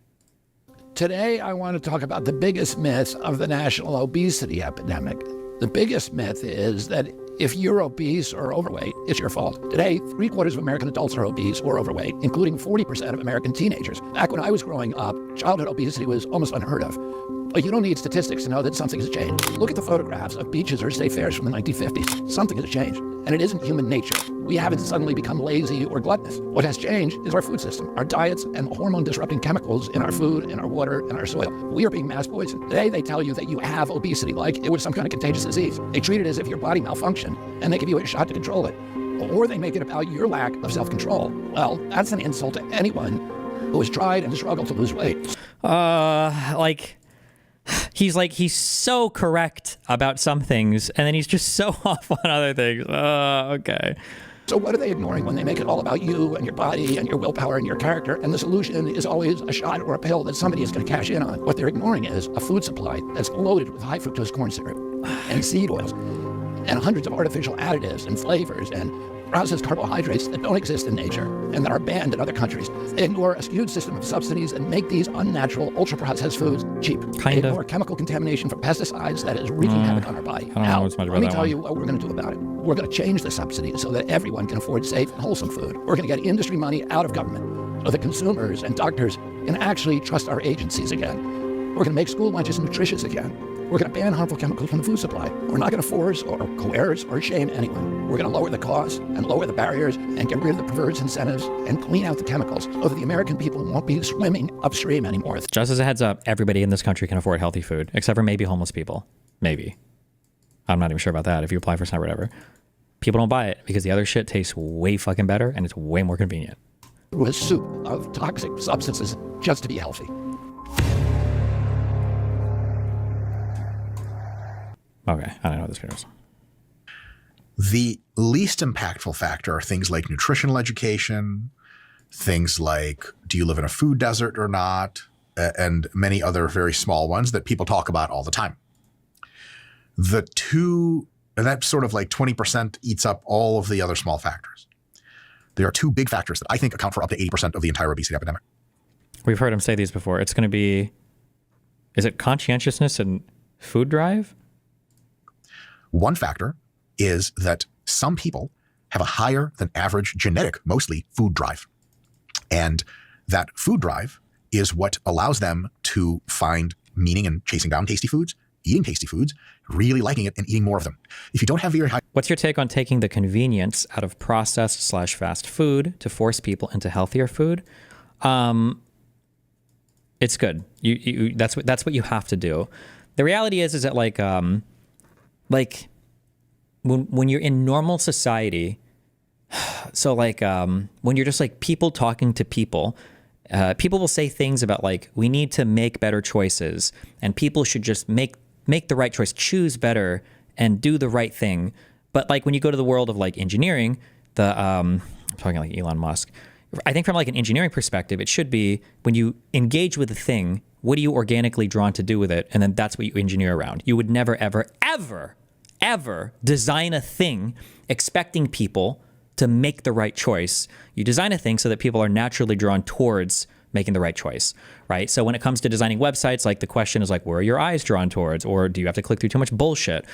Today, I want to talk about the biggest myth of the national obesity epidemic. The biggest myth is that if you're obese or overweight, it's your fault. Today, 3/4 of American adults are obese or overweight, including 40% of American teenagers. Back when I was growing up, childhood obesity was almost unheard of. But you don't need statistics to know that something has changed. Look at the photographs of beaches or state fairs from the 1950s. Something has changed, and it isn't human nature. We haven't suddenly become lazy or gluttonous. What has changed is our food system, our diets, and hormone-disrupting chemicals in our food, in our water, and our soil. We are being mass poisoned. Today, they tell you that you have obesity like it was some kind of contagious disease. They treat it as if your body malfunctioned, and they give you a shot to control it. Or they make it about your lack of self-control. Well, that's an insult to anyone who has tried and struggled to lose weight. He's so correct about some things, and then he's just so off on other things. Okay. So what are they ignoring when they make it all about you and your body and your willpower and your character? And the solution is always a shot or a pill that somebody is going to cash in on. What they're ignoring is a food supply that's loaded with high fructose corn syrup and seed oils and hundreds of artificial additives and flavors and processed carbohydrates that don't exist in nature and that are banned in other countries. They ignore a skewed system of subsidies and make these unnatural, ultra-processed foods cheap. They ignore chemical contamination from pesticides that is wreaking havoc on our body. Now, let me tell you what we're going to do about it. We're going to change the subsidies so that everyone can afford safe and wholesome food. We're going to get industry money out of government so that consumers and doctors can actually trust our agencies again. We're going to make school lunches nutritious again. We're going to ban harmful chemicals from the food supply. We're not going to force or coerce or shame anyone. We're going to lower the costs and lower the barriers and get rid of the perverse incentives and clean out the chemicals so that the American people won't be swimming upstream anymore. Just as a heads up, everybody in this country can afford healthy food, except for maybe homeless people. Maybe. I'm not even sure about that. If you apply for some or whatever. People don't buy it because the other shit tastes way fucking better and it's way more convenient. Through a soup of toxic substances just to be healthy. Okay, I don't know what this video is. The least impactful factor are things like nutritional education, things like do you live in a food desert or not, and many other very small ones that people talk about all the time. And that sort of like 20% eats up all of the other small factors. There are 2 big factors that I think account for up to 80% of the entire obesity epidemic. We've heard him say these before. It's going to be, is it conscientiousness and food drive? One factor is that some people have a higher than average genetic, mostly food drive. And that food drive is what allows them to find meaning in chasing down tasty foods, eating tasty foods, really liking it, and eating more of them. If you don't have very high... What's your take on taking the convenience out of processed/fast food to force people into healthier food? It's good. That's what you have to do. The reality is that when you're in normal society, so when you're just like people talking to people, people will say things about like, we need to make better choices and people should just make the right choice, choose better and do the right thing. But like when you go to the world of like engineering, I'm talking like Elon Musk, I think from like an engineering perspective, it should be when you engage with a thing, what are you organically drawn to do with it? And then that's what you engineer around. You would never, ever, ever design a thing expecting people to make the right choice. You design a thing so that people are naturally drawn towards making the right choice, right? So when it comes to designing websites, like the question is like, where are your eyes drawn towards? Or do you have to click through too much bullshit?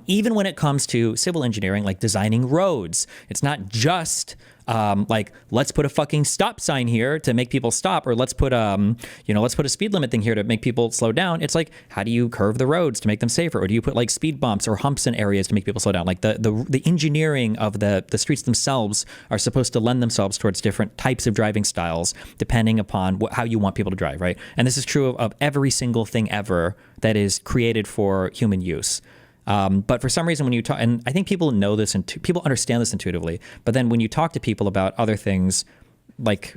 Even when it comes to civil engineering, like designing roads, it's not just like, let's put a fucking stop sign here to make people stop, or let's put let's put a speed limit thing here to make people slow down. It's like, how do you curve the roads to make them safer? Or do you put like speed bumps or humps in areas to make people slow down? Like the engineering of the streets themselves are supposed to lend themselves towards different types of driving styles, depending upon how you want people to drive, right? And this is true of every single thing ever that is created for human use. But for some reason, when you talk, and I think people know this and people understand this intuitively, but then when you talk to people about other things, like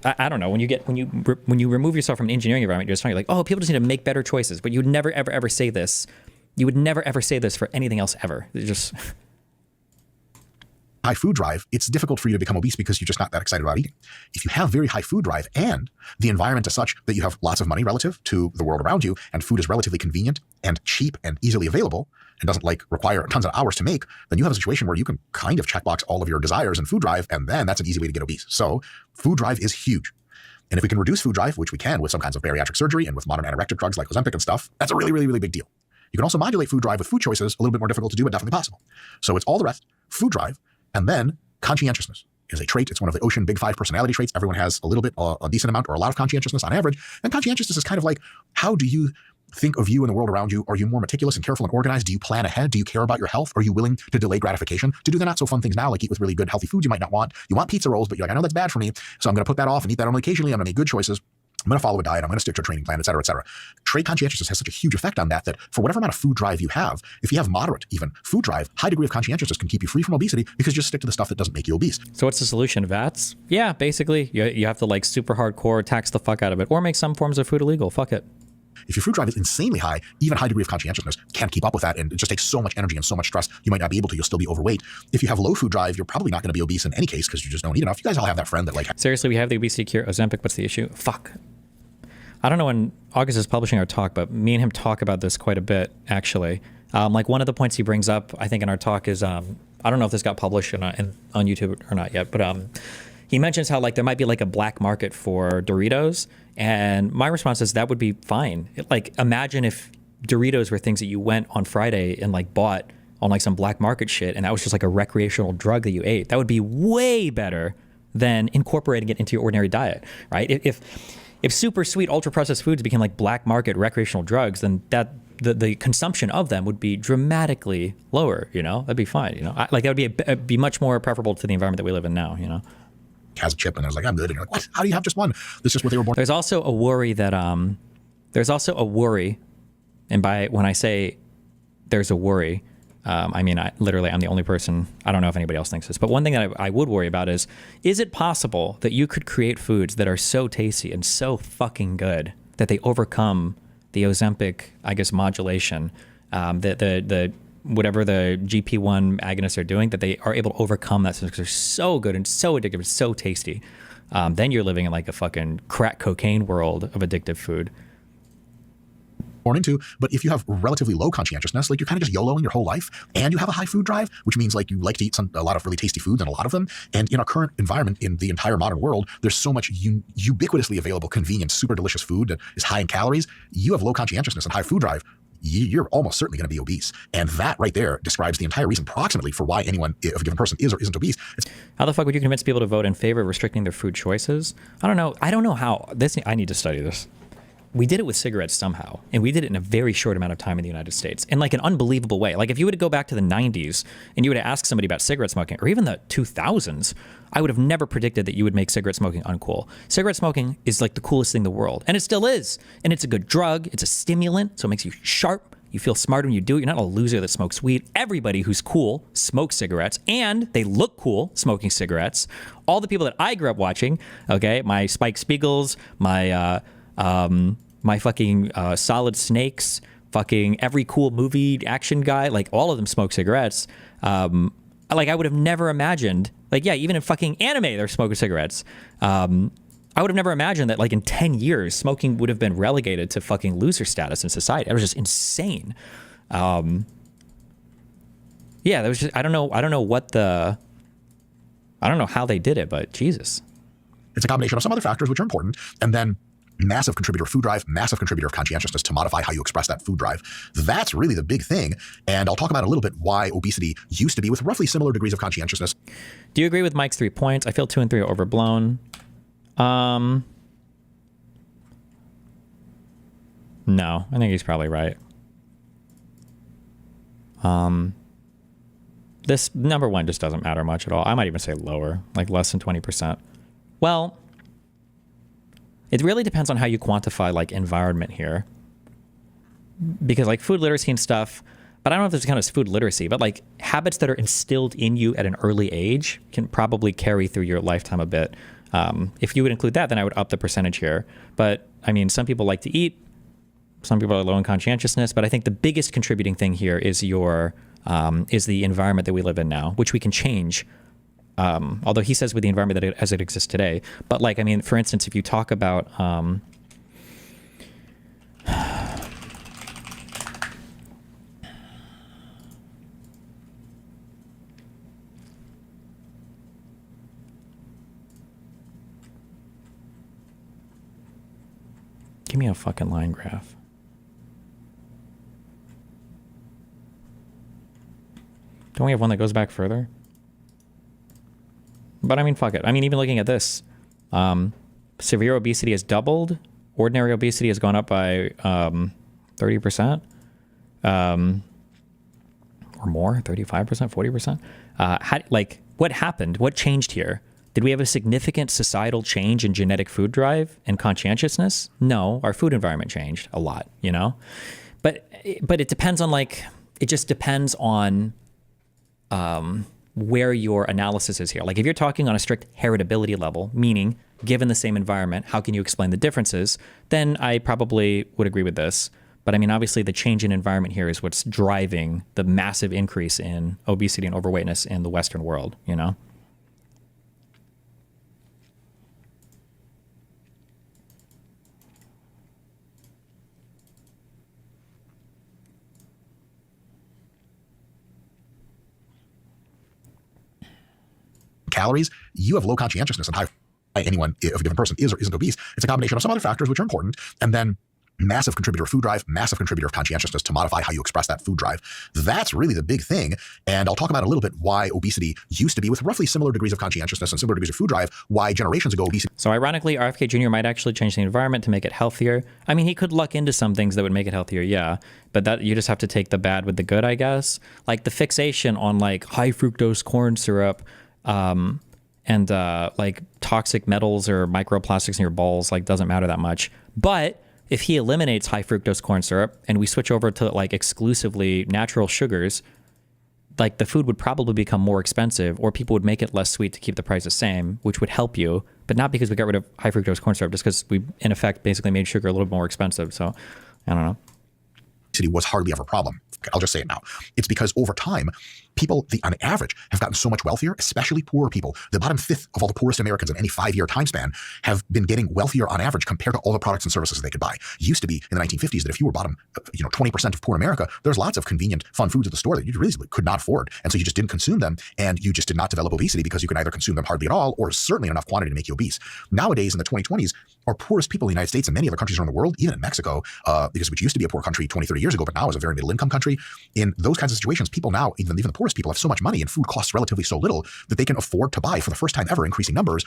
I don't know, when you remove yourself from an engineering environment, you're just like, oh, people just need to make better choices. But you would never, ever, ever say this. You would never, ever say this for anything else ever. It's just high food drive, it's difficult for you to become obese because you're just not that excited about eating. If you have very high food drive and the environment is such that you have lots of money relative to the world around you, and food is relatively convenient and cheap and easily available and doesn't like require tons of hours to make, then you have a situation where you can kind of checkbox all of your desires in food drive, and then that's an easy way to get obese. So food drive is huge. And if we can reduce food drive, which we can with some kinds of bariatric surgery and with modern anorectic drugs like Ozempic and stuff, that's a really, really, really big deal. You can also modulate food drive with food choices, a little bit more difficult to do, but definitely possible. So it's all the rest, food drive, and then conscientiousness is a trait. It's one of the Ocean Big Five personality traits. Everyone has a little bit, a decent amount, or a lot of conscientiousness on average. And conscientiousness is kind of like, how do you think of you and the world around you? Are you more meticulous and careful and organized? Do you plan ahead? Do you care about your health? Are you willing to delay gratification to do the not so fun things now, like eat with really good healthy foods you might not want? You want pizza rolls, but you're like, I know that's bad for me, so I'm going to put that off and eat that only occasionally. I'm going to make good choices. I'm going to follow a diet. I'm going to stick to a training plan, et cetera, et cetera. Trait conscientiousness has such a huge effect on that for whatever amount of food drive you have, if you have moderate even food drive, high degree of conscientiousness can keep you free from obesity because you just stick to the stuff that doesn't make you obese. So what's the solution? VATs? Yeah, basically, you have to like super hardcore tax the fuck out of it, or make some forms of food illegal. Fuck it. If your food drive is insanely high, even high degree of conscientiousness can't keep up with that, and it just takes so much energy and so much stress, you might not be able to. You'll still be overweight. If you have low food drive, you're probably not going to be obese in any case because you just don't eat enough. You guys all have that friend that like... Seriously, we have the obesity cure, Ozempic. What's the issue? Fuck. I don't know when August is publishing our talk, but me and him talk about this quite a bit, actually. Like one of the points he brings up, I think, in our talk is, I don't know if this got published on YouTube or not yet, but he mentions how like there might be like a black market for Doritos. And my response is that would be fine. Like, imagine if Doritos were things that you went on Friday and like bought on like some black market shit, and that was just like a recreational drug that you ate. That would be way better than incorporating it into your ordinary diet, right? If super sweet ultra processed foods became like black market recreational drugs, then the consumption of them would be dramatically lower. You know, that'd be fine. You know, like that would be much more preferable to the environment that we live in now. You know, has a chip and there's like, I'm good, and you're like, what? How do you have just one? This is just what they were born. There's also a worry that and when I say there's a worry, I mean, I'm the only person, I don't know if anybody else thinks this, but one thing that I would worry about is it possible that you could create foods that are so tasty and so fucking good that they overcome the Ozempic, I guess, modulation, the whatever the GP1 agonists are doing, that they are able to overcome that because they're so good and so addictive and so tasty. Then you're living in like a fucking crack cocaine world of addictive food. Born into, but if you have relatively low conscientiousness, like you're kind of just YOLOing your whole life, and you have a high food drive, which means like you like to eat a lot of really tasty foods and a lot of them, and in our current environment in the entire modern world, there's so much ubiquitously available, convenient, super delicious food that is high in calories. You have low conscientiousness and high food drive, you're almost certainly going to be obese. And that right there describes the entire reason approximately for why anyone, if a given person is or isn't obese. How the fuck would you convince people to vote in favor of restricting their food choices? I don't know. I don't know how. I need to study this. We did it with cigarettes somehow, and we did it in a very short amount of time in the United States in like an unbelievable way. Like if you were to go back to the 90s and you were to ask somebody about cigarette smoking, or even the 2000s, I would have never predicted that you would make cigarette smoking uncool. Cigarette smoking is like the coolest thing in the world, and it still is. And it's a good drug. It's a stimulant, so it makes you sharp. You feel smart when you do it. You're not a loser that smokes weed. Everybody who's cool smokes cigarettes, and they look cool smoking cigarettes. All the people that I grew up watching, okay, my Spike Spiegels, my fucking Solid Snakes, fucking every cool movie action guy, like all of them smoke cigarettes. Like I would have never imagined, like, yeah, even in fucking anime, they're smoking cigarettes. I would have never imagined that like in 10 years, smoking would have been relegated to fucking loser status in society. It was just insane. Yeah, there was just, I don't know how they did it, but Jesus. It's a combination of some other factors which are important, and then massive contributor of food drive, massive contributor of conscientiousness to modify how you express that food drive. That's really the big thing. And I'll talk about a little bit why obesity used to be with roughly similar degrees of conscientiousness. Do you agree with Mike's 3 points? I feel 2 and 3 are overblown. No, I think he's probably right. This number 1 just doesn't matter much at all. I might even say lower, like less than 20%. Well, it really depends on how you quantify like environment here, because like food literacy and stuff, but I don't know if this counts as food literacy, but like habits that are instilled in you at an early age can probably carry through your lifetime a bit. If you would include that, then I would up the percentage here. But I mean, some people like to eat. Some people are low in conscientiousness. But I think the biggest contributing thing here is is the environment that we live in now, which we can change. Although he says with the environment as it exists today. But like, I mean, for instance, if you talk about give me a fucking line graph. Don't we have one that goes back further? But I mean, fuck it. I mean, even looking at this, severe obesity has doubled. Ordinary obesity has gone up by 30%, or more, 35%, 40%. Like, what happened? What changed here? Did we have a significant societal change in genetic food drive and conscientiousness? No, our food environment changed a lot, you know? But it depends on, like, it just depends on where your analysis is here. Like, if you're talking on a strict heritability level, meaning given the same environment, how can you explain the differences? Then I probably would agree with this. But I mean, obviously the change in environment here is what's driving the massive increase in obesity and overweightness in the Western world, you know? Calories, you have low conscientiousness and high anyone of a given person is or isn't obese. It's a combination of some other factors which are important, and then massive contributor of food drive, massive contributor of conscientiousness to modify how you express that food drive. That's really the big thing. And I'll talk about a little bit why obesity used to be, with roughly similar degrees of conscientiousness and similar degrees of food drive, why generations ago obesity. So ironically, RFK Jr. might actually change the environment to make it healthier. I mean, he could luck into some things that would make it healthier, yeah. But that you just have to take the bad with the good, I guess. Like the fixation on like high fructose corn syrup, and like toxic metals or microplastics in your balls, like doesn't matter that much. But if he eliminates high fructose corn syrup and we switch over to like exclusively natural sugars, like the food would probably become more expensive, or people would make it less sweet to keep the price the same, which would help you, but not because we got rid of high fructose corn syrup, just because we in effect basically made sugar a little bit more expensive. So I don't know. Obesity was hardly ever a problem. I'll just say it now. It's because over time, people, on average, have gotten so much wealthier, especially poorer people. The bottom fifth of all the poorest Americans in any 5-year time span have been getting wealthier on average compared to all the products and services they could buy. It used to be in the 1950s that if you were bottom, 20% of poor America, there's lots of convenient, fun foods at the store that you really could not afford. And so you just didn't consume them, and you just did not develop obesity because you could either consume them hardly at all or certainly in enough quantity to make you obese. Nowadays, in the 2020s, our poorest people in the United States and many other countries around the world, even in Mexico, which used to be a poor country 20, 30 years ago, but now is a very middle income country. In those kinds of situations, people now, even the poorest people, have so much money and food costs relatively so little that they can afford to buy, for the first time ever, increasing numbers,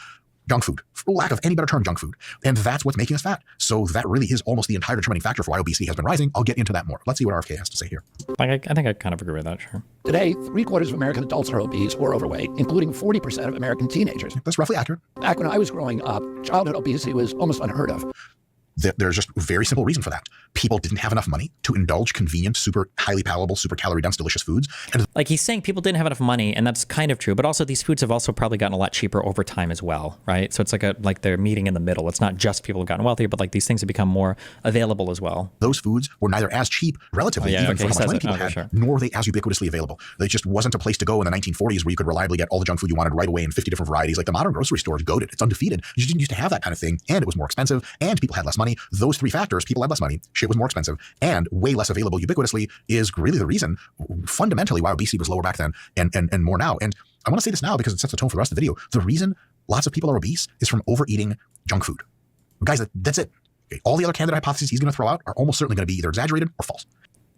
junk food, for lack of any better term, junk food. And that's what's making us fat. So that really is almost the entire determining factor for why obesity has been rising. I'll get into that more. Let's see what RFK has to say here. I think I kind of agree with that, sure. Today, 3/4 of American adults are obese or overweight, including 40% of American teenagers. That's roughly accurate. Back when I was growing up, childhood obesity was almost unheard of. There's just a very simple reason for that. People didn't have enough money to indulge convenient, super highly palatable, super calorie dense, delicious foods. And like he's saying people didn't have enough money, and that's kind of true, but also these foods have also probably gotten a lot cheaper over time as well, right? So it's like they're meeting in the middle. It's not just people have gotten wealthier, but like these things have become more available as well. Those foods were neither as cheap relatively, even for how much money people had, nor were they as ubiquitously available. There just wasn't a place to go in the 1940s where you could reliably get all the junk food you wanted right away in 50 different varieties. Like the modern grocery store is goated. It's undefeated. You just didn't used to have that kind of thing, and it was more expensive, and people had less money. Those three factors, people had less money, shit was more expensive, and way less available ubiquitously, is really the reason fundamentally why obesity was lower back then and more now. And I want to say this now because it sets the tone for the rest of the video. The reason lots of people are obese is from overeating junk food. Guys, that's it. Okay, all the other candidate hypotheses he's going to throw out are almost certainly going to be either exaggerated or false.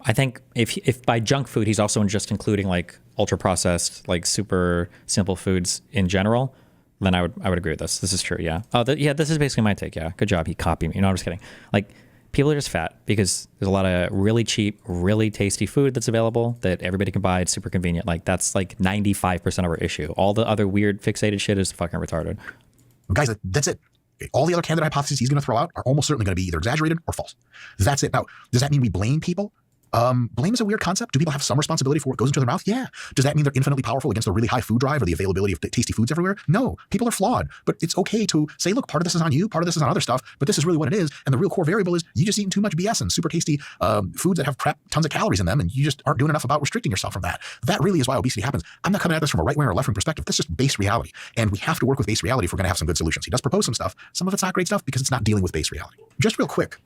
I think if by junk food he's also just including like ultra processed, like super simple foods in general, then I would agree with this. This is true, yeah. Oh, yeah, this is basically my take, yeah. Good job, he copied me. No, I'm just kidding. Like, people are just fat because there's a lot of really cheap, really tasty food that's available that everybody can buy. It's super convenient. Like, that's like 95% of our issue. All the other weird fixated shit is fucking retarded. Guys, that's it. Okay, all the other candidate hypotheses he's going to throw out are almost certainly going to be either exaggerated or false. That's it. Now, does that mean we blame people Blame is a weird concept. Do people have some responsibility for what goes into their mouth? Yeah. Does that mean they're infinitely powerful against the really high food drive or the availability of tasty foods everywhere? No. People are flawed, but it's okay to say, look, part of this is on you, part of this is on other stuff, but this is really what it is. And the real core variable is you just eating too much BS and super tasty foods that have tons of calories in them, and you just aren't doing enough about restricting yourself from that. That really is why obesity happens. I'm not coming at this from a right-wing or left-wing perspective. This is just base reality. And we have to work with base reality if we're going to have some good solutions. He does propose some stuff. Some of it's not great stuff because it's not dealing with base reality. Just real quick,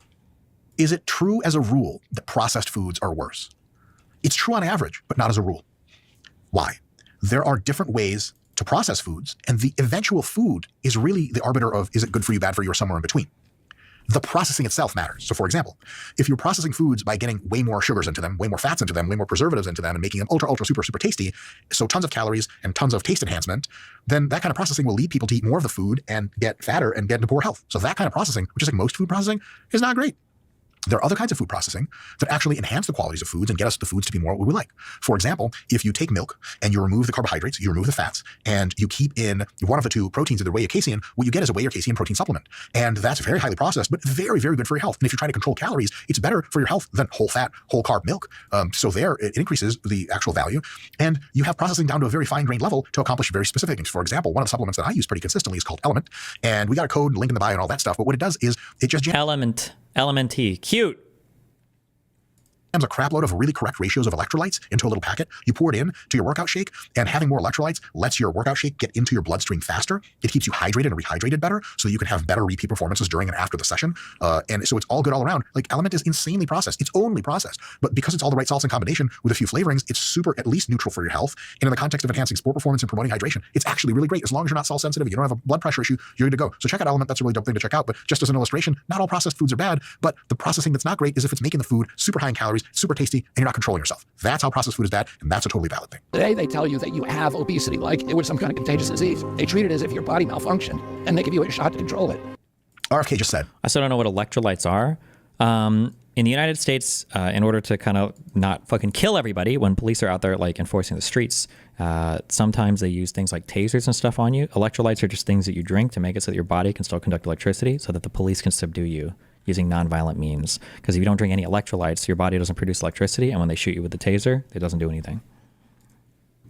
is it true as a rule that processed foods are worse? It's true on average, but not as a rule. Why? There are different ways to process foods, and the eventual food is really the arbiter of is it good for you, bad for you, or somewhere in between. The processing itself matters. So for example, if you're processing foods by getting way more sugars into them, way more fats into them, way more preservatives into them, and making them ultra, super tasty, so tons of calories and tons of taste enhancement, then that kind of processing will lead people to eat more of the food and get fatter and get into poor health. So that kind of processing, which is like most food processing, is not great. There are other kinds of food processing that actually enhance the qualities of foods and get us the foods to be more what we like. For example, if you take milk and you remove the carbohydrates, you remove the fats, and you keep in one of the two proteins, either whey or casein, what you get is a whey or casein protein supplement. And that's very highly processed, but very, very good for your health. And if you're trying to control calories, it's better for your health than whole fat, whole carb milk. So there, it increases the actual value. And you have processing down to a very fine-grained level to accomplish very specific things. For example, one of the supplements that I use pretty consistently is called Element. And we got a code, link in the bio and all that stuff. But what it does is it just... Element-T. Cute. A crap load of really correct ratios of electrolytes into a little packet. You pour it in to your workout shake, and having more electrolytes lets your workout shake get into your bloodstream faster. It keeps you hydrated and rehydrated better, so you can have better repeat performances during and after the session. And so it's all good all around. Like Element is insanely processed. It's only processed, but because it's all the right salts in combination with a few flavorings, it's super at least neutral for your health. And in the context of enhancing sport performance and promoting hydration, it's actually really great. As long as you're not salt sensitive, you don't have a blood pressure issue, you're good to go. So check out Element. That's a really dope thing to check out. But just as an illustration, not all processed foods are bad, but the processing that's not great is if it's making the food super high in calories, super tasty, and you're not controlling yourself. That's how processed food is bad, and that's a totally valid thing. Today, they tell you that you have obesity like it was some kind of contagious disease. They treat it as if your body malfunctioned, and they give you a shot to control it. RFK just said. I still don't know what electrolytes are. In the United States, in order to kind of not fucking kill everybody when police are out there like enforcing the streets, sometimes they use things like tasers and stuff on you. Electrolytes are just things that you drink to make it so that your body can still conduct electricity so that the police can subdue you using nonviolent means. Because if you don't drink any electrolytes, your body doesn't produce electricity, and when they shoot you with the taser, it doesn't do anything.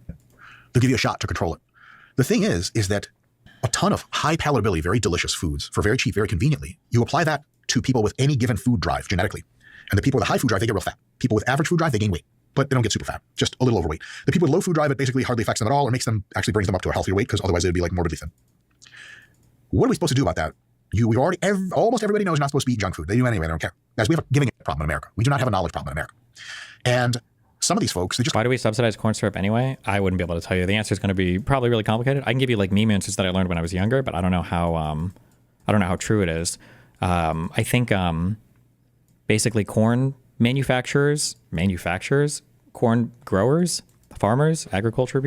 They'll give you a shot to control it. The thing is that a ton of high palatability, very delicious foods for very cheap, very conveniently, you apply that to people with any given food drive genetically. And the people with a high food drive, they get real fat. People with average food drive, they gain weight, but they don't get super fat, just a little overweight. The people with low food drive, it basically hardly affects them at all or makes them, actually brings them up to a healthier weight because otherwise it would be like morbidly thin. What are we supposed to do about that? Almost everybody knows you're not supposed to eat junk food. They do anyway, they don't care. Guys, we have a giving problem in America. We do not have a knowledge problem in America. And some of these folks, they just... Why do we subsidize corn syrup anyway? I wouldn't be able to tell you. The answer is going to be probably really complicated. I can give you like meme answers that I learned when I was younger, but I don't know how true it is. I think basically corn manufacturers, corn growers, farmers, agriculture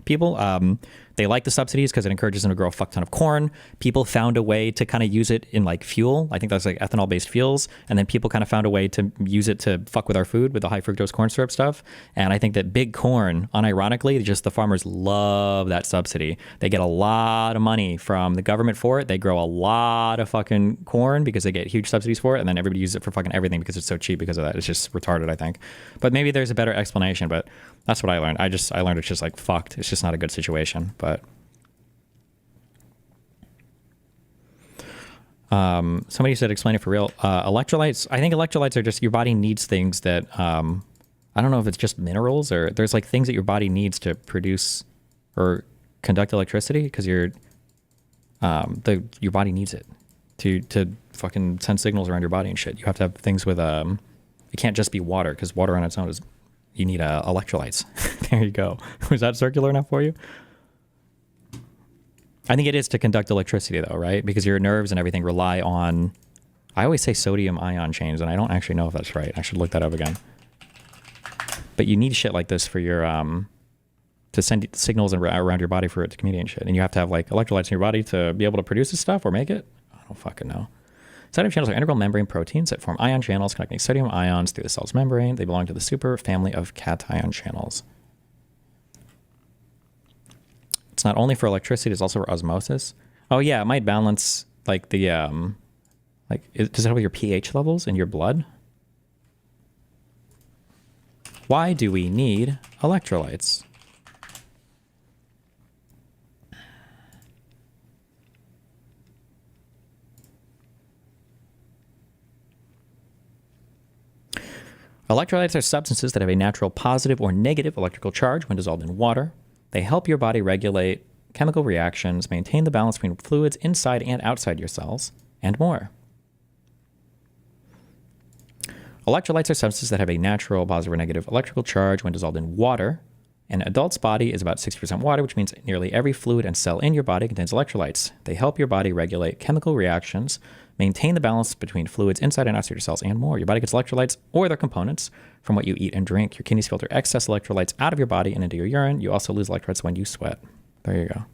people, they like the subsidies because it encourages them to grow a fuck ton of corn. People found a way to kind of use it in like fuel. I think that's like ethanol based fuels. And then people kind of found a way to use it to fuck with our food with the high fructose corn syrup stuff. And I think that big corn, unironically, just the farmers love that subsidy. They get a lot of money from the government for it. They grow a lot of fucking corn because they get huge subsidies for it. And then everybody uses it for fucking everything because it's so cheap because of that. It's just retarded, I think. But maybe there's a better explanation, but that's what I learned. I learned it's just like fucked. It's just not a good situation. But somebody said explain it for real. Electrolytes. I think electrolytes are just your body needs things that I don't know if it's just minerals or there's like things that your body needs to produce or conduct electricity because your body needs it to fucking send signals around your body and shit. You have to have things with it can't just be water because water on its own is. You need electrolytes. There you go. Was that circular enough for you? I think it is to conduct electricity though, right? Because your nerves and everything rely on, I always say sodium ion chains, and I don't actually know if that's right. I should look that up again. But you need shit like this for your, to send signals around your body for it to communicate and shit. And you have to have like electrolytes in your body to be able to produce this stuff or make it. I don't fucking know. Sodium channels are integral membrane proteins that form ion channels connecting sodium ions through the cell's membrane. They belong to the super family of cation channels. It's not only for electricity, it's also for osmosis. Oh yeah, it might balance like the, does it help with your pH levels in your blood? Why do we need electrolytes? Electrolytes are substances that have a natural positive or negative electrical charge when dissolved in water. They help your body regulate chemical reactions, maintain the balance between fluids inside and outside your cells, and more. Electrolytes are substances that have a natural positive or negative electrical charge when dissolved in water. An adult's body is about 60% water, which means nearly every fluid and cell in your body contains electrolytes. They help your body regulate chemical reactions, maintain the balance between fluids inside and outside your cells, and more. Your body gets electrolytes or their components from what you eat and drink. Your kidneys filter excess electrolytes out of your body and into your urine. You also lose electrolytes when you sweat. There you go.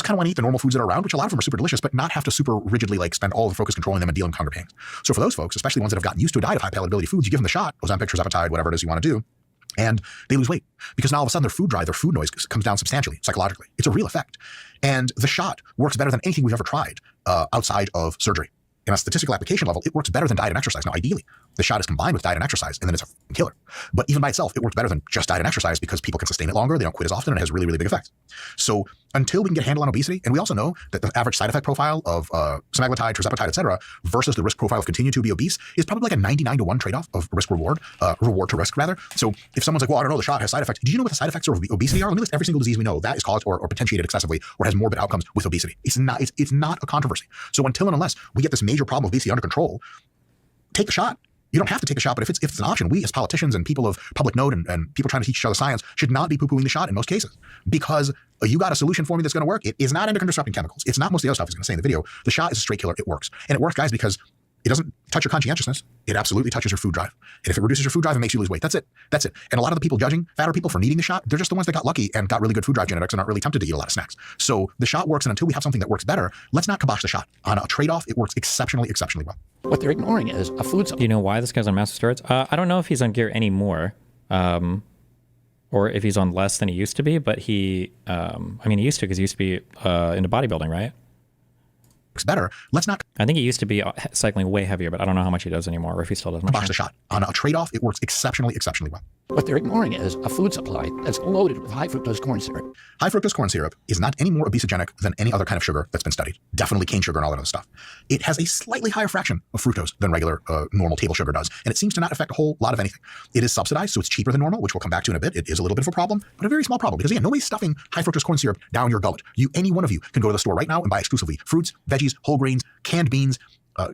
Kind of want to eat the normal foods that are around, which a lot of them are super delicious, but not have to super rigidly like spend all the focus controlling them and dealing with hunger pains. So for those folks, especially ones that have gotten used to a diet of high palatability foods, you give them the shot, Ozempic, tirzepatide, whatever it is you want to do, and they lose weight because now all of a sudden their food drive, their food noise comes down substantially psychologically. It's a real effect. And the shot works better than anything we've ever tried outside of surgery. In a statistical application level, it works better than diet and exercise. Now, ideally, the shot is combined with diet and exercise, and then it's a killer. But even by itself, it works better than just diet and exercise because people can sustain it longer, they don't quit as often, and it has really, really big effects. So until we can get a handle on obesity, and we also know that the average side effect profile of semaglutide, tirzepatide, et cetera, versus the risk profile of continuing to be obese is probably like a 99-to-1 trade-off of risk-reward, reward to risk, rather. So if someone's like, well, I don't know, the shot has side effects. Do you know what the side effects of obesity are? Let me list every single disease we know that is caused or potentiated excessively or has morbid outcomes with obesity. It's not a controversy. So until and unless we get this major problem of obesity under control, take the shot. You don't have to take a shot, but if it's an option, we as politicians and people of public note and people trying to teach each other science should not be poo-pooing the shot in most cases because you got a solution for me that's going to work. It is not endocrine disrupting chemicals. It's not most of the other stuff I was going to say in the video. The shot is a straight killer. It works. And it works, guys, because it doesn't touch your conscientiousness. It absolutely touches your food drive. And if it reduces your food drive, it makes you lose weight. That's it. That's it. And a lot of the people judging fatter people for needing the shot, they're just the ones that got lucky and got really good food drive genetics and aren't really tempted to eat a lot of snacks. So the shot works, and until we have something that works better, let's not kibosh the shot. On a trade-off, it works exceptionally well. What they're ignoring is a food supply. Do you know why this guy's on massive steroids? I don't know if he's on gear anymore, or if he's on less than he used to be, but he used to because he used to be into bodybuilding, right? Better. Let's not. I think he used to be cycling way heavier, but I don't know how much he does anymore, or if he still does. Kibosh the shot. On a trade-off, it works exceptionally well. What they're ignoring is a food supply that's loaded with high fructose corn syrup. High fructose corn syrup is not any more obesogenic than any other kind of sugar that's been studied. Definitely cane sugar and all that other stuff. It has a slightly higher fraction of fructose than regular normal table sugar does, and it seems to not affect a whole lot of anything. It is subsidized, so it's cheaper than normal, which we'll come back to in a bit. It is a little bit of a problem, but a very small problem because, again, nobody's stuffing high fructose corn syrup down your gullet. Any one of you can go to the store right now and buy exclusively fruits, veggies, whole grains, canned beans,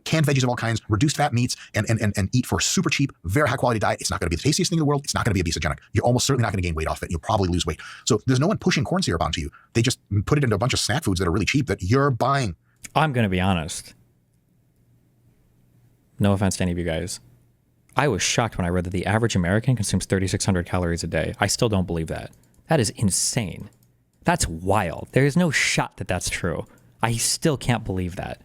canned veggies of all kinds, reduced fat meats, and eat for a super cheap, very high quality diet. It's not going to be the tastiest thing in the world. It's not going to be obesogenic. You're almost certainly not going to gain weight off it. You'll probably lose weight. So there's no one pushing corn syrup onto you. They just put it into a bunch of snack foods that are really cheap that you're buying. I'm going to be honest. No offense to any of you guys. I was shocked when I read that the average American consumes 3,600 calories a day. I still don't believe that. That is insane. That's wild. There is no shot that that's true. I still can't believe that.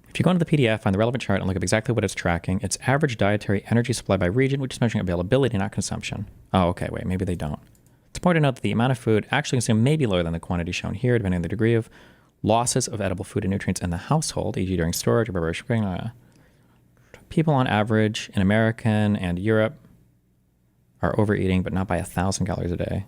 If you go into the PDF, find the relevant chart and look up exactly what it's tracking, it's average dietary energy supply by region, which is measuring availability, not consumption. Oh, okay, wait, maybe they don't. It's important to note that the amount of food actually consumed may be lower than the quantity shown here, depending on the degree of losses of edible food and nutrients in the household, e.g. during storage or preparation. People on average in American and Europe are overeating, but not by 1,000 calories a day.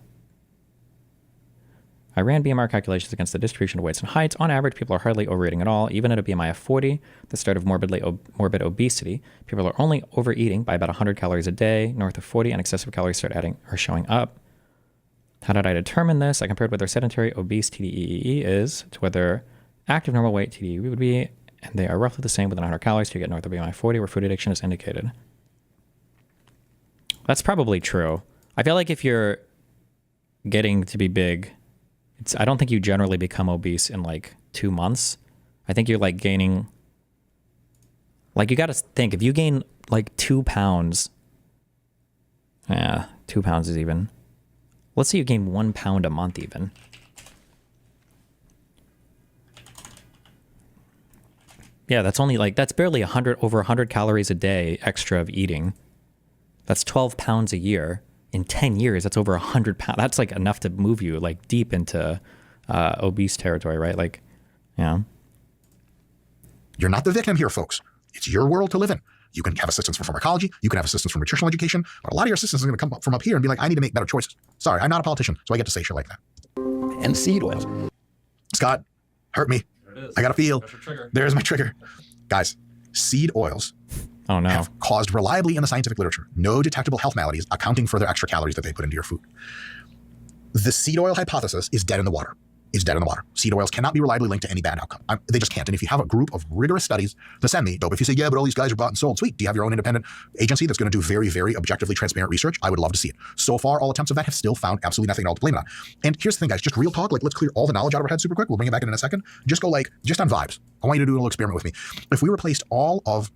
I ran BMR calculations against the distribution of weights and heights. On average, people are hardly overeating at all. Even at a BMI of 40, the start of morbid obesity, people are only overeating by about 100 calories a day. North of 40, and excessive calories start showing up. How did I determine this? I compared whether sedentary obese TDEE is to whether active normal weight TDEE would be, and they are roughly the same within 100 calories to get north of BMI 40, where food addiction is indicated. That's probably true. I feel like if you're getting to be big, I don't think you generally become obese in like 2 months. I think you're like gaining, like you got to think, if you gain like 2 pounds, 2 pounds is even. Let's say you gain 1 pound a month even. Yeah, that's only like, that's barely over 100 calories a day extra of eating. That's 12 pounds a year. In 10 years, that's over 100 pounds. That's like enough to move you like deep into obese territory, right? Like, yeah. You're not the victim here, folks. It's your world to live in. You can have assistance from pharmacology. You can have assistance from nutritional education. But a lot of your assistance is going to come up from up here and be like, I need to make better choices. Sorry, I'm not a politician, so I get to say shit like that. And seed oils. Scott, hurt me. I got to feel. There's my trigger. Guys, seed oils have caused reliably in the scientific literature no detectable health maladies accounting for their extra calories that they put into your food. The seed oil hypothesis is dead in the water. Is dead in the water. Seed oils cannot be reliably linked to any bad outcome. They just can't. And if you have a group of rigorous studies to send me, if you say, yeah, but all these guys are bought and sold, sweet. Do you have your own independent agency that's going to do very, very objectively transparent research? I would love to see it. So far, all attempts of that have still found absolutely nothing at all to blame it on. And here's the thing, guys, just real talk. Like, let's clear all the knowledge out of our head super quick. We'll bring it back in a second. Just go just on vibes. I want you to do a little experiment with me. If we replaced all of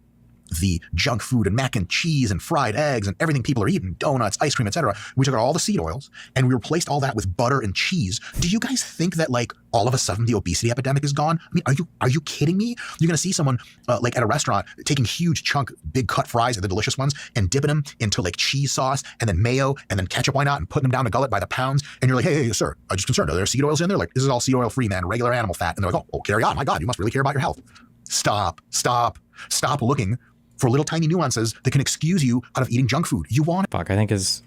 the junk food and mac and cheese and fried eggs and everything people are eating, donuts, ice cream, etc. We took out all the seed oils and we replaced all that with butter and cheese. Do you guys think that all of a sudden the obesity epidemic is gone? I mean, are you kidding me? You're gonna see someone at a restaurant taking huge chunk, big cut fries, the delicious ones, and dipping them into cheese sauce and then mayo and then ketchup, why not, and putting them down the gullet by the pounds. And you're like, hey, sir, I'm just concerned. Are there seed oils in there? Like, this is all seed oil free, man, regular animal fat. And they're like, oh, carry on. My God, you must really care about your health. Stop looking for little tiny nuances that can excuse you out of eating junk food. You want Fuck, I think his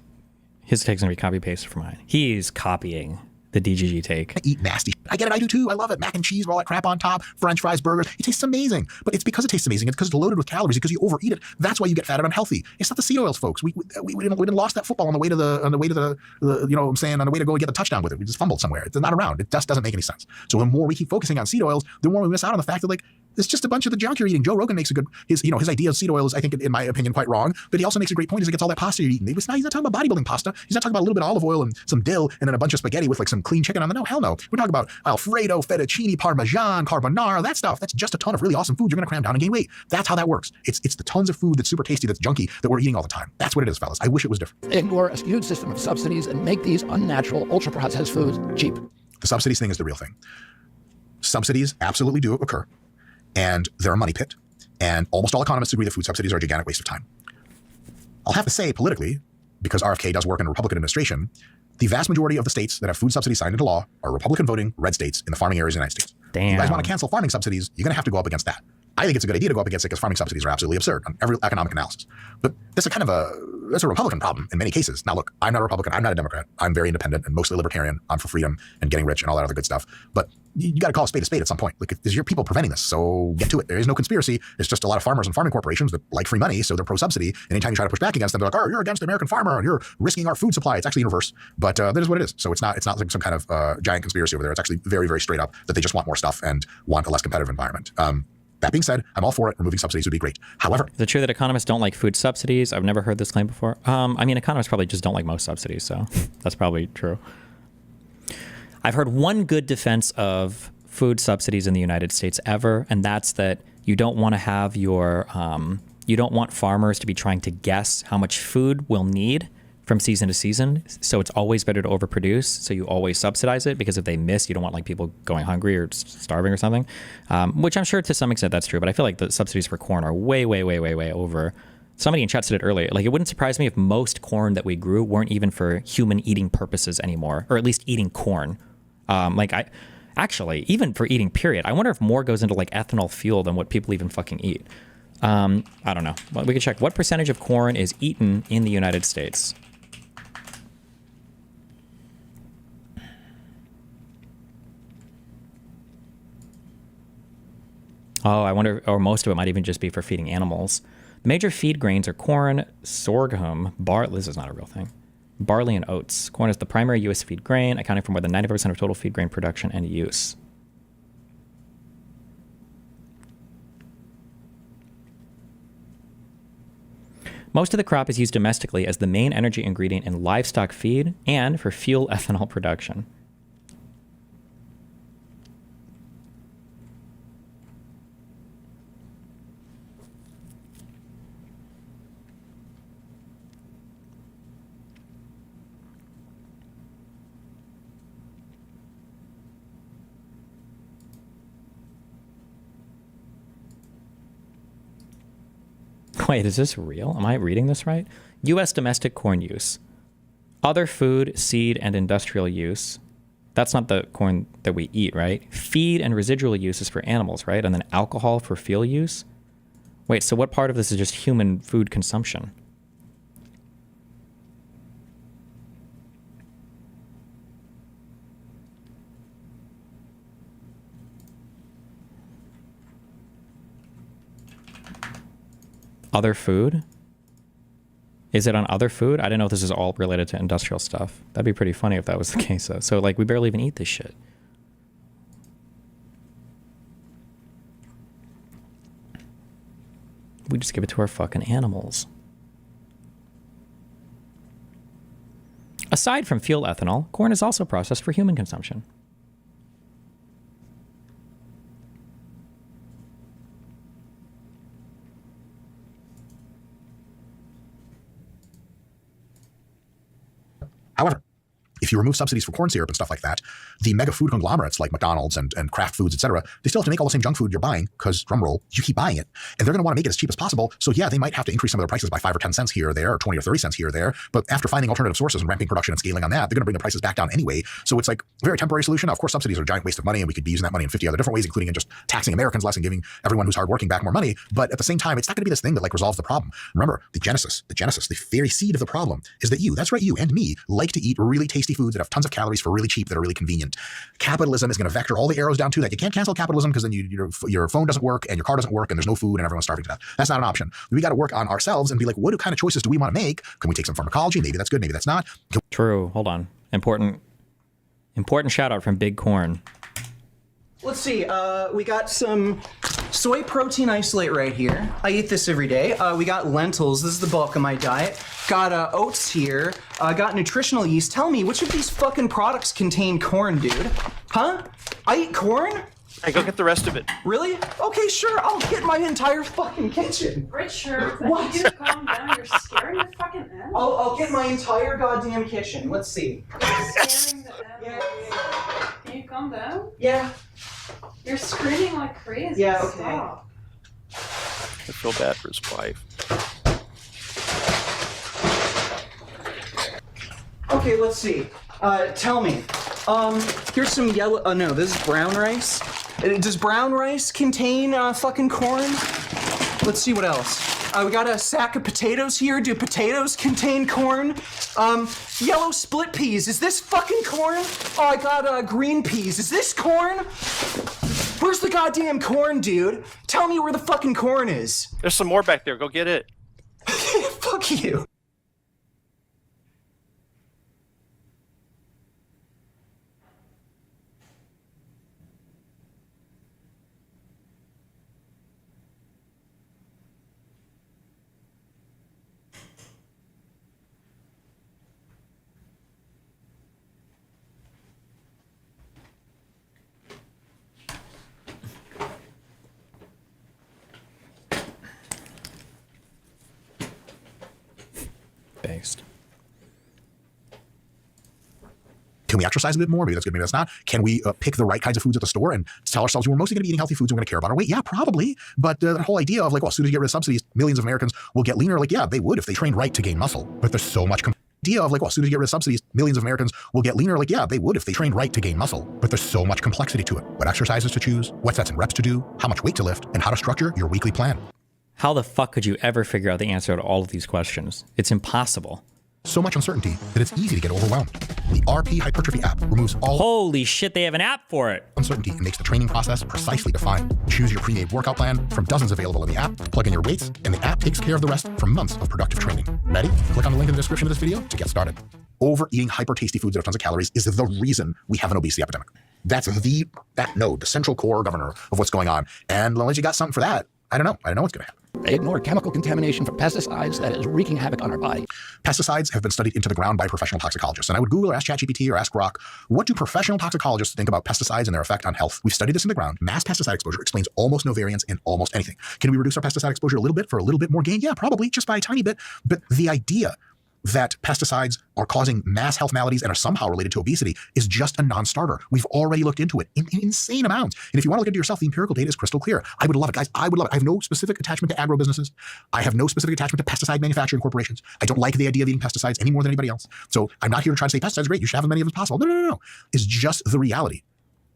take's gonna be copy pasted from mine. He's copying the DGG take. Eat nasty. I get it. I do too. I love it. Mac and cheese with all that crap on top, French fries, burgers. It tastes amazing. But it's because it tastes amazing. It's because it's loaded with calories. Because you overeat it. That's why you get fat and unhealthy. It's not the seed oils, folks. We didn't lost that football on the way to the you know what I'm saying, on the way to go and get the touchdown with it. We just fumbled somewhere. It's not around. It just doesn't make any sense. So the more we keep focusing on seed oils, the more we miss out on the fact that it's just a bunch of the junk you're eating. Joe Rogan makes his idea of seed oil is, I think, in my opinion, quite wrong. But he also makes a great point is it gets all that pasta you're eating. He's not talking about bodybuilding pasta. He's not talking about a little bit of olive oil and some dill and then a bunch of spaghetti with some clean chicken on the no. Hell no. We're talking about Alfredo, fettuccine, parmesan, carbonara, that stuff. That's just a ton of really awesome food. You're going to cram down and gain weight. That's how that works. It's the tons of food that's super tasty, that's junky, that we're eating all the time. That's what it is, fellas. I wish it was different. Ignore a skewed system of subsidies and make these unnatural, ultra-processed foods cheap. The subsidies thing is the real thing. Subsidies absolutely do occur. And they're a money pit. And almost all economists agree that food subsidies are a gigantic waste of time. I'll have to say politically, because RFK does work in a Republican administration, the vast majority of the states that have food subsidies signed into law are Republican voting red states in the farming areas of the United States. Damn. If you guys want to cancel farming subsidies, you're going to have to go up against that. I think it's a good idea to go up against it because farming subsidies are absolutely absurd on every economic analysis. But that's a Republican problem in many cases. Now, look, I'm not a Republican. I'm not a Democrat. I'm very independent and mostly libertarian. I'm for freedom and getting rich and all that other good stuff. But you got to call a spade at some point. There's your people preventing this, so get to it. There is no conspiracy. It's just a lot of farmers and farming corporations that like free money, so they're pro-subsidy. And anytime you try to push back against them, they're like, oh, you're against the American farmer and you're risking our food supply. It's actually in reverse. But that is what it is. So it's not like some kind of giant conspiracy over there. It's actually very, very straight up that they just want more stuff and want a less competitive environment. That being said, I'm all for it. Removing subsidies would be great. However, is it true that economists don't like food subsidies? I've never heard this claim before. I mean, economists probably just don't like most subsidies, so that's probably true. I've heard one good defense of food subsidies in the United States ever, and that's that you don't want to have you don't want farmers to be trying to guess how much food we'll need from season to season. So it's always better to overproduce. So you always subsidize it because if they miss, you don't want people going hungry or starving or something, which I'm sure to some extent that's true. But I feel like the subsidies for corn are way, way, way, way, way over. Somebody in chat said it earlier. It wouldn't surprise me if most corn that we grew weren't even for human eating purposes anymore, or at least eating corn. Actually, even for eating, period. I wonder if more goes into ethanol fuel than what people even fucking eat. I don't know. Well, we can check. What percentage of corn is eaten in the United States? Oh, I wonder, or most of it might even just be for feeding animals. Major feed grains are corn, sorghum, this is not a real thing, barley, and oats. Corn is the primary U.S. feed grain, accounting for more than 90% of total feed grain production and use. Most of the crop is used domestically as the main energy ingredient in livestock feed and for fuel ethanol production. Wait, is this real? Am I reading this right? U.S. domestic corn use. Other food, seed, and industrial use. That's not the corn that we eat, right? Feed and residual use is for animals, right? And then alcohol for fuel use? Wait, so what part of this is just human food consumption? Other food? Is it on other food? I didn't know if this is all related to industrial stuff. That'd be pretty funny if that was the case, though. So, like, we barely even eat this shit. We just give it to our fucking animals. Aside from fuel ethanol, corn is also processed for human consumption. However, if you remove subsidies for corn syrup and stuff like that, the mega food conglomerates like McDonald's and Kraft Foods, et cetera, they still have to make all the same junk food you're buying because, drumroll, you keep buying it. And they're going to want to make it as cheap as possible. So yeah, they might have to increase some of their prices by 5 or 10 cents here or there, or 20 or 30 cents here or there. But after finding alternative sources and ramping production and scaling on that, they're going to bring the prices back down anyway. So it's like a very temporary solution. Now, of course, subsidies are a giant waste of money, and we could be using that money in 50 other different ways, including in just taxing Americans less and giving everyone who's hardworking back more money. But at the same time, it's not going to be this thing that like resolves the problem. Remember, the genesis, the very seed of the problem is that you, that's right, you and me, like to eat really tasty foods that have tons of calories for really cheap, that are really convenient. Capitalism is going to vector all the arrows down to that. You can't cancel capitalism because then your phone doesn't work and your car doesn't work and there's no food and everyone's starving to death. That's not an option. We got to work on ourselves and be like, what kind of choices do we want to make? Can we take some pharmacology? Maybe that's good. Maybe that's not. True. Hold on. Important shout out from Big Corn. Let's see, we got some soy protein isolate right here. I eat this every day. We got lentils, this is the bulk of my diet. Got oats here, got nutritional yeast. Tell me, which of these fucking products contain corn, dude? Huh? I eat corn? Hey, go get the rest of it. Really? Okay, sure, I'll get my entire fucking kitchen. Richard, what? You calm down, you're scaring the fucking animals. I'll get my entire goddamn kitchen, let's see. You're scaring the animals. Can you calm down? Yeah. You're screaming like crazy. Yeah, okay. Stop. I feel bad for his wife. Okay, let's see. Tell me. Here's some yellow. Oh no, this is brown rice. Does brown rice contain fucking corn? Let's see what else. We got a sack of potatoes here. Do potatoes contain corn? Yellow split peas. Is this fucking corn? Oh, I got green peas. Is this corn? Where's the goddamn corn, dude? Tell me where the fucking corn is. There's some more back there. Go get it. Fuck you. Based. Can we exercise a bit more? Maybe that's good, maybe that's not. Can we pick the right kinds of foods at the store and tell ourselves we're mostly going to be eating healthy foods and we're going to care about our weight? Yeah, probably. But that whole idea of like, well, as soon as you get rid of subsidies, millions of Americans will get leaner. Like, yeah, they would if they trained right to gain muscle. But there's so much idea of like, well, as soon as you get rid of subsidies, millions of Americans will get leaner. Like, yeah, they would if they trained right to gain muscle. But there's so much complexity to it. What exercises to choose, what sets and reps to do, how much weight to lift, and how to structure your weekly plan. How the fuck could you ever figure out the answer to all of these questions? It's impossible. So much uncertainty that it's easy to get overwhelmed. The RP Hypertrophy app removes all holy shit, they have an app for it. Uncertainty and makes the training process precisely defined. Choose your pre-made workout plan from dozens available in the app, plug in your weights, and the app takes care of the rest for months of productive training. Ready? Click on the link in the description of this video to get started. Overeating hyper tasty foods that have tons of calories is the reason we have an obesity epidemic. That's that node, the central core governor of what's going on. And unless you got something for that, I don't know what's going to happen. They ignore chemical contamination from pesticides that is wreaking havoc on our body. Pesticides have been studied into the ground by professional toxicologists. And I would Google or ask ChatGPT or ask Grok, what do professional toxicologists think about pesticides and their effect on health? We've studied this in the ground. Mass pesticide exposure explains almost no variance in almost anything. Can we reduce our pesticide exposure a little bit for a little bit more gain? Yeah, probably, just by a tiny bit. But the idea that pesticides are causing mass health maladies and are somehow related to obesity is just a non-starter. We've already looked into it in insane amounts. And if you want to look into yourself, the empirical data is crystal clear. I would love it, guys. I would love it. I have no specific attachment to agro businesses. I have no specific attachment to pesticide manufacturing corporations. I don't like the idea of eating pesticides any more than anybody else. So I'm not here to try to say pesticides are great. You should have as many of them as possible. No. It's just the reality.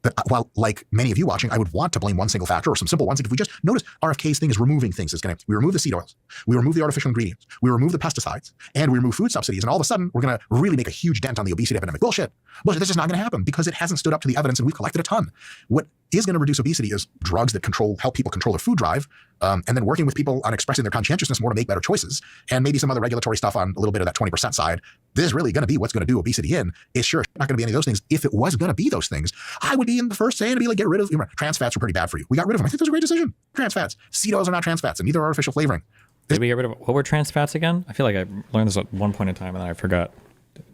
But while, like many of you watching, I would want to blame one single factor or some simple ones. If we just notice RFK's thing is removing things. We remove the seed oils, we remove the artificial ingredients, we remove the pesticides, and we remove food subsidies. And all of a sudden, we're going to really make a huge dent on the obesity epidemic. Bullshit. That's just not going to happen because it hasn't stood up to the evidence and we've collected a ton. What is going to reduce obesity is drugs that help people control their food drive, and then working with people on expressing their conscientiousness more to make better choices, and maybe some other regulatory stuff on a little bit of that 20% side. This is really going to be what's going to do obesity in. It's sure not going to be any of those things. If it was going to be those things, I would be in the first saying to be like, get rid of trans fats are pretty bad for you. We got rid of them. I think that was a great decision. Trans fats. Seed oils are not trans fats, and neither are artificial flavoring. Did we get rid of what were trans fats again? I feel like I learned this at one point in time and then I forgot.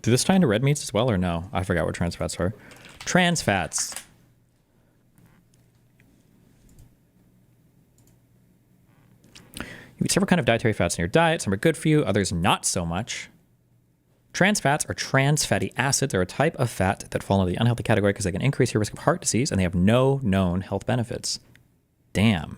Did this tie into red meats as well or no? I forgot what trans fats are. Trans fats. You eat several kind of dietary fats in your diet. Some are good for you, others not so much. Trans fats or trans fatty acids are a type of fat that fall into the unhealthy category because they can increase your risk of heart disease and they have no known health benefits. Damn.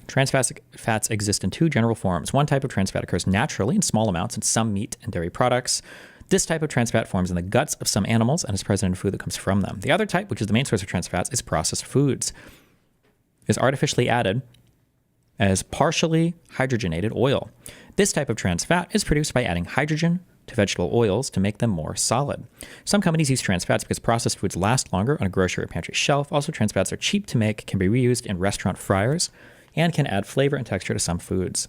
Trans fats exist in two general forms. One type of trans fat occurs naturally in small amounts in some meat and dairy products. This type of trans fat forms in the guts of some animals and is present in food that comes from them. The other type, which is the main source of trans fats, is processed foods. It is artificially added as partially hydrogenated oil. This type of trans fat is produced by adding hydrogen to vegetable oils to make them more solid. Some companies use trans fats because processed foods last longer on a grocery or pantry shelf. Also, trans fats are cheap to make, can be reused in restaurant fryers, and can add flavor and texture to some foods.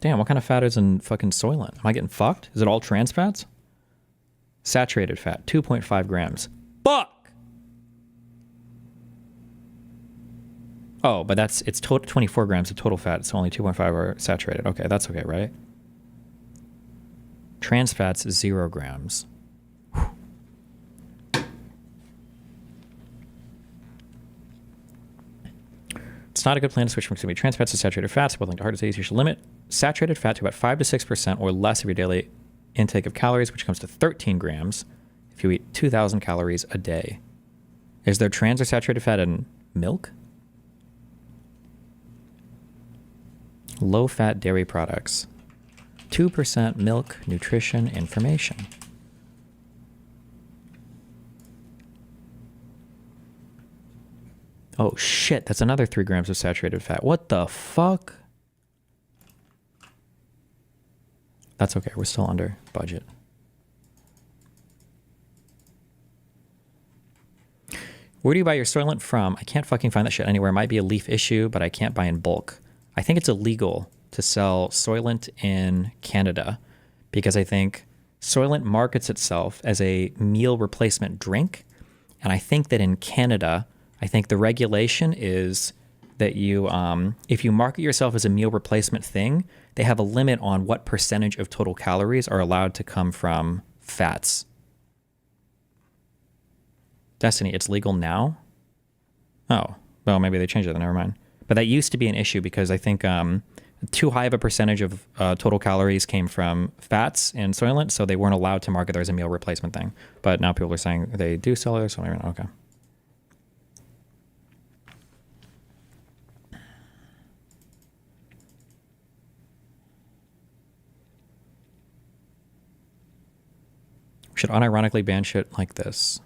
Damn, what kind of fat is in fucking Soylent? Am I getting fucked? Is it all trans fats? Saturated fat, 2.5 grams. Fuck! Oh, but it's 24 grams of total fat. It's only 2.5 are saturated. Okay, that's okay, right? Trans fats, 0 grams. It's not a good plan to switch from consuming trans fats to saturated fats, both linked to heart disease. You should limit saturated fat to about 5 to 6% or less of your daily intake of calories, which comes to 13 grams if you eat 2,000 calories a day. Is there trans or saturated fat in milk? Low-fat dairy products. 2% milk nutrition information. Oh shit, that's another 3 grams of saturated fat. What the fuck? That's okay, we're still under budget. Where do you buy your Soylent from? I can't fucking find that shit anywhere. It might be a Leaf issue, but I can't buy in bulk. I think it's illegal to sell Soylent in Canada because I think Soylent markets itself as a meal replacement drink. And I think that in Canada, I think the regulation is that you, if you market yourself as a meal replacement thing, they have a limit on what percentage of total calories are allowed to come from fats. Destiny, it's legal now? Oh, well, maybe they changed it, then never mind. But that used to be an issue because I think too high of a percentage of total calories came from fats in Soylent, so they weren't allowed to market there as a meal replacement thing. But now people are saying they do sell it, so maybe not. Okay. We should unironically ban shit like this.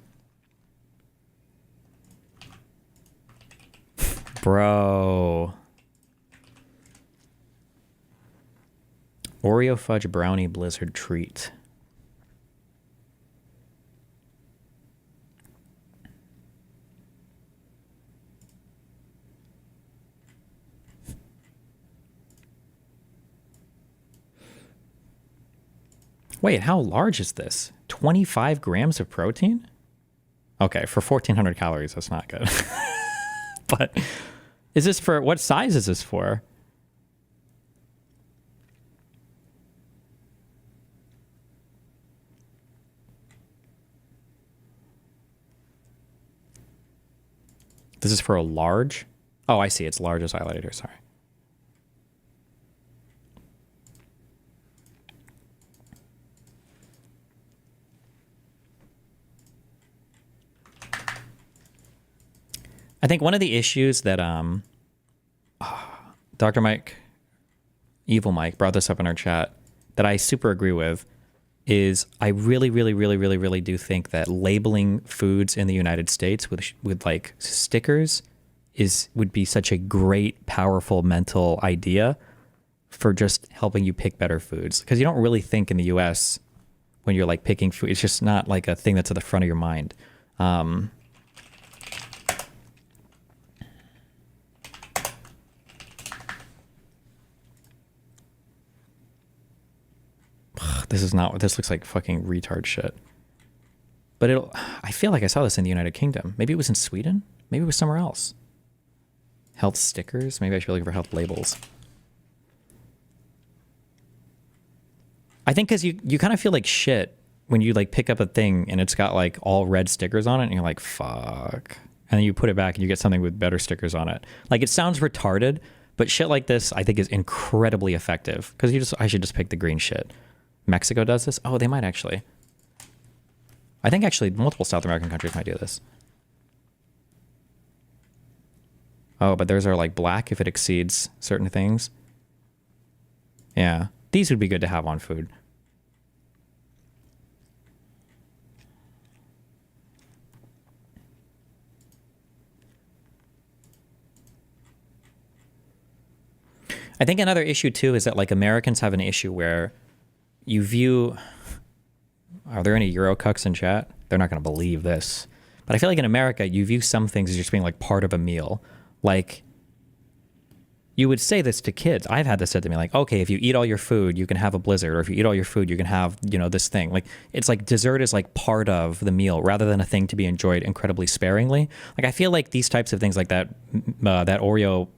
Bro. Oreo fudge brownie blizzard treat. Wait, how large is this? 25 grams of protein? Okay, for 1,400 calories, that's not good. But is this for, what size is this for? This is for a large? Oh, I see. It's large as highlighted here. Sorry. I think one of the issues that Dr. Mike, Evil Mike, brought this up in our chat that I super agree with is I really do think that labeling foods in the United States with like stickers would be such a great, powerful mental idea for just helping you pick better foods. Because you don't really think in the US when you're like picking food. It's just not like a thing that's at the front of your mind. This is not what this looks like. Fucking retard shit. But I feel like I saw this in the United Kingdom. Maybe it was in Sweden. Maybe it was somewhere else. Health stickers. Maybe I should be looking for health labels. I think because you kind of feel like shit when you like pick up a thing and it's got like all red stickers on it and you're like, fuck. And then you put it back and you get something with better stickers on it. Like it sounds retarded, but shit like this I think is incredibly effective. Because I should just pick the green shit. Mexico does this? Oh, they might actually. I think actually multiple South American countries might do this. Oh, but theirs are like black if it exceeds certain things. Yeah, these would be good to have on food. I think another issue too is that like Americans have an issue where you view, are there any Eurocucks in chat? They're not going to believe this. But I feel like in America, you view some things as just being like part of a meal. Like, you would say this to kids. I've had this said to me, like, okay, if you eat all your food, you can have a blizzard. Or if you eat all your food, you can have, you know, this thing. Like, it's like dessert is like part of the meal rather than a thing to be enjoyed incredibly sparingly. Like, I feel like these types of things like that, that Oreo,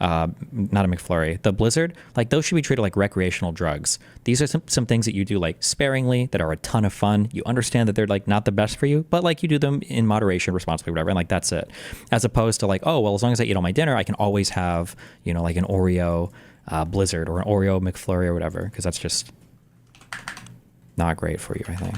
not a McFlurry, the Blizzard, like those should be treated like recreational drugs. These are some things that you do like sparingly that are a ton of fun. You understand that they're like not the best for you, but like you do them in moderation, responsibly, whatever. And like, that's it. As opposed to like, oh, well, as long as I eat all my dinner, I can always have, you know, like an Oreo Blizzard or an Oreo McFlurry or whatever. Because that's just not great for you, I think.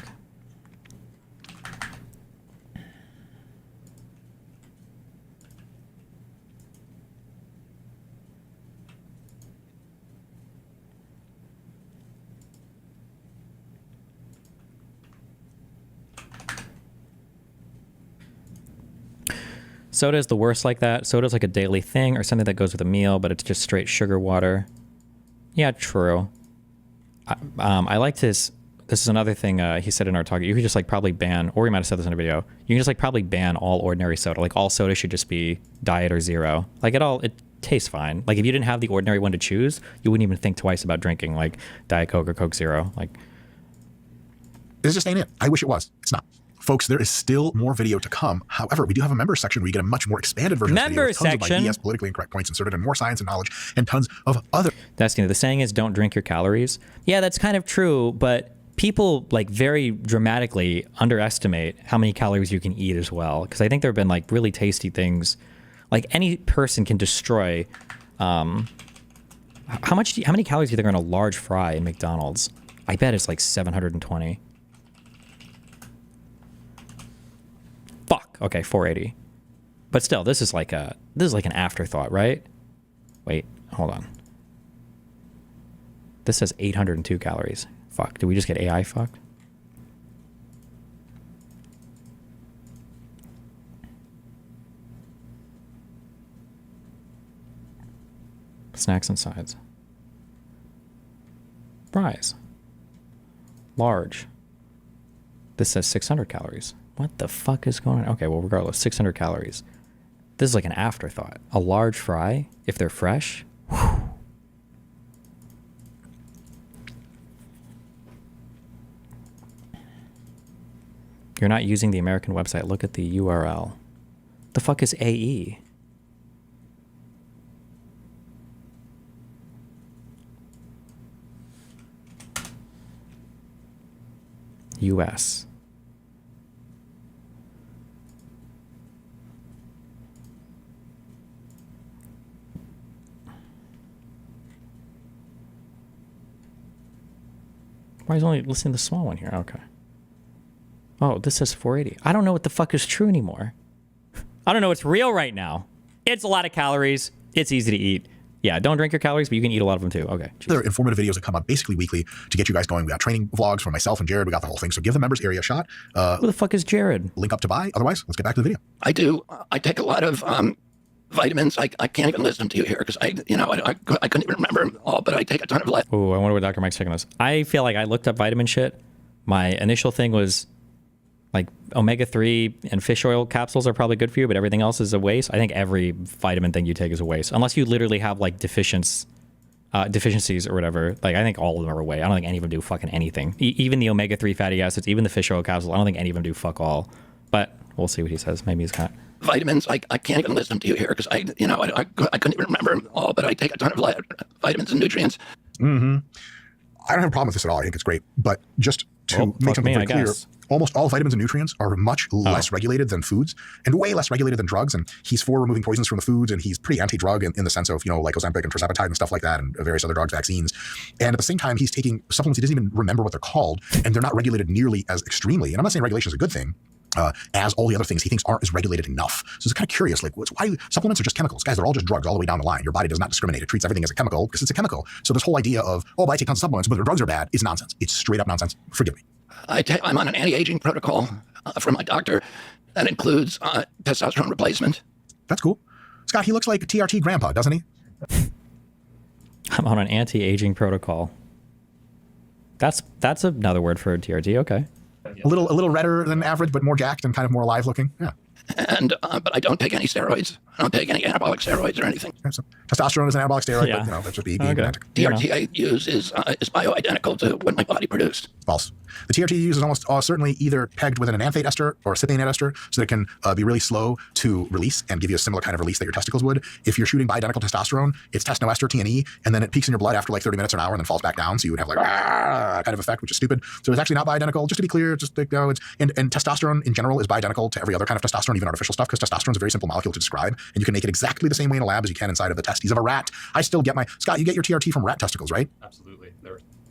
Soda is the worst like that. Soda is like a daily thing or something that goes with a meal, but it's just straight sugar water. Yeah, true. I like this. This is another thing he said in our talk. You could just like probably ban, or he might have said this in a video. You can just like probably ban all ordinary soda. Like all soda should just be diet or zero. Like it tastes fine. Like if you didn't have the ordinary one to choose, you wouldn't even think twice about drinking like Diet Coke or Coke Zero. Like, this just ain't it. I wish it was. It's not. Folks, there is still more video to come. However, we do have a member section where you get a much more expanded version of the video with tons of my BS politically incorrect points inserted and more science and knowledge and tons of other. Destiny, the saying is don't drink your calories. Yeah, that's kind of true, but people like very dramatically underestimate how many calories you can eat as well. Because I think there have been like really tasty things. Like any person can destroy. How many calories do you think are in a large fry in McDonald's? I bet it's like 720. Fuck. Okay, 480. But still, this is like an afterthought, right? Wait, hold on. This says 802 calories. Fuck. Did we just get AI fucked? Snacks and sides. Fries. Large. This says 600 calories. What the fuck is going on? Okay, well, regardless, 600 calories. This is like an afterthought. A large fry, if they're fresh. Whew. You're not using the American website. Look at the URL. The fuck is AE? US. Why is he only listening to the small one here? Okay. Oh, this says 480. I don't know what the fuck is true anymore. I don't know what's real right now. It's a lot of calories. It's easy to eat. Yeah, don't drink your calories, but you can eat a lot of them too. Okay. There are informative videos that come up basically weekly to get you guys going. We got training vlogs from myself and Jared. We got the whole thing. So give the members area a shot. Who the fuck is Jared? Link up to buy. Otherwise, let's get back to the video. I do. I take a lot of vitamins. I can't even listen to you here because I couldn't even remember them all, but I take a ton of Oh, I wonder what Dr. Mike's taking this. I feel like I looked up vitamin shit. My initial thing was like omega-3 and fish oil capsules are probably good for you, but everything else is a waste. I think every vitamin thing you take is a waste, unless you literally have like deficiencies or whatever. Like I think all of them are a waste. I don't think any of them do fucking anything. Even the omega-3 fatty acids, even the fish oil capsules, I don't think any of them do fuck all. But we'll see what he says. Maybe he's got vitamins. I can't even listen to you here because I couldn't even remember them all, but I take a ton of vitamins and nutrients. Mm-hmm. I don't have a problem with this at all. I think it's great. But just to make something very clear, almost all vitamins and nutrients are much less regulated than foods and way less regulated than drugs. And he's for removing poisons from the foods, and he's pretty anti-drug in the sense of, like Ozempic and tirzepatide and stuff like that, and various other drugs, vaccines. And at the same time, he's taking supplements he doesn't even remember what they're called, and they're not regulated nearly as extremely. And I'm not saying regulation is a good thing. As all the other things he thinks aren't as regulated enough. So it's kind of curious, like, why supplements are just chemicals. Guys, they're all just drugs all the way down the line. Your body does not discriminate. It treats everything as a chemical because it's a chemical. So this whole idea of, but I take tons of supplements, but their drugs are bad, is nonsense. It's straight up nonsense. Forgive me. I'm on an anti-aging protocol from my doctor that includes testosterone replacement. That's cool. Scott, he looks like TRT grandpa, doesn't he? I'm on an anti-aging protocol. That's another word for TRT. Okay. A little redder than average, but more jacked and kind of more alive looking. Yeah. And but I don't take any steroids. I don't take any anabolic steroids or anything. Yeah, so testosterone is an anabolic steroid, but that's just being romantic. TRT I use is bioidentical to what my body produced. False. The TRT you use is almost certainly either pegged with an ananthate ester or a cypionate ester, so that it can be really slow to release and give you a similar kind of release that your testicles would. If you're shooting bioidentical testosterone, it's testoester, TNE, and then it peaks in your blood after like 30 minutes or an hour and then falls back down, so you would have like kind of effect, which is stupid. So it's actually not bioidentical. Just to be clear, it's and testosterone in general is bioidentical to every other kind of testosterone, even artificial stuff, because testosterone is a very simple molecule to describe, and you can make it exactly the same way in a lab as you can inside of the testes of a rat. I still get my Scott. You get your TRT from rat testicles, right? Absolutely.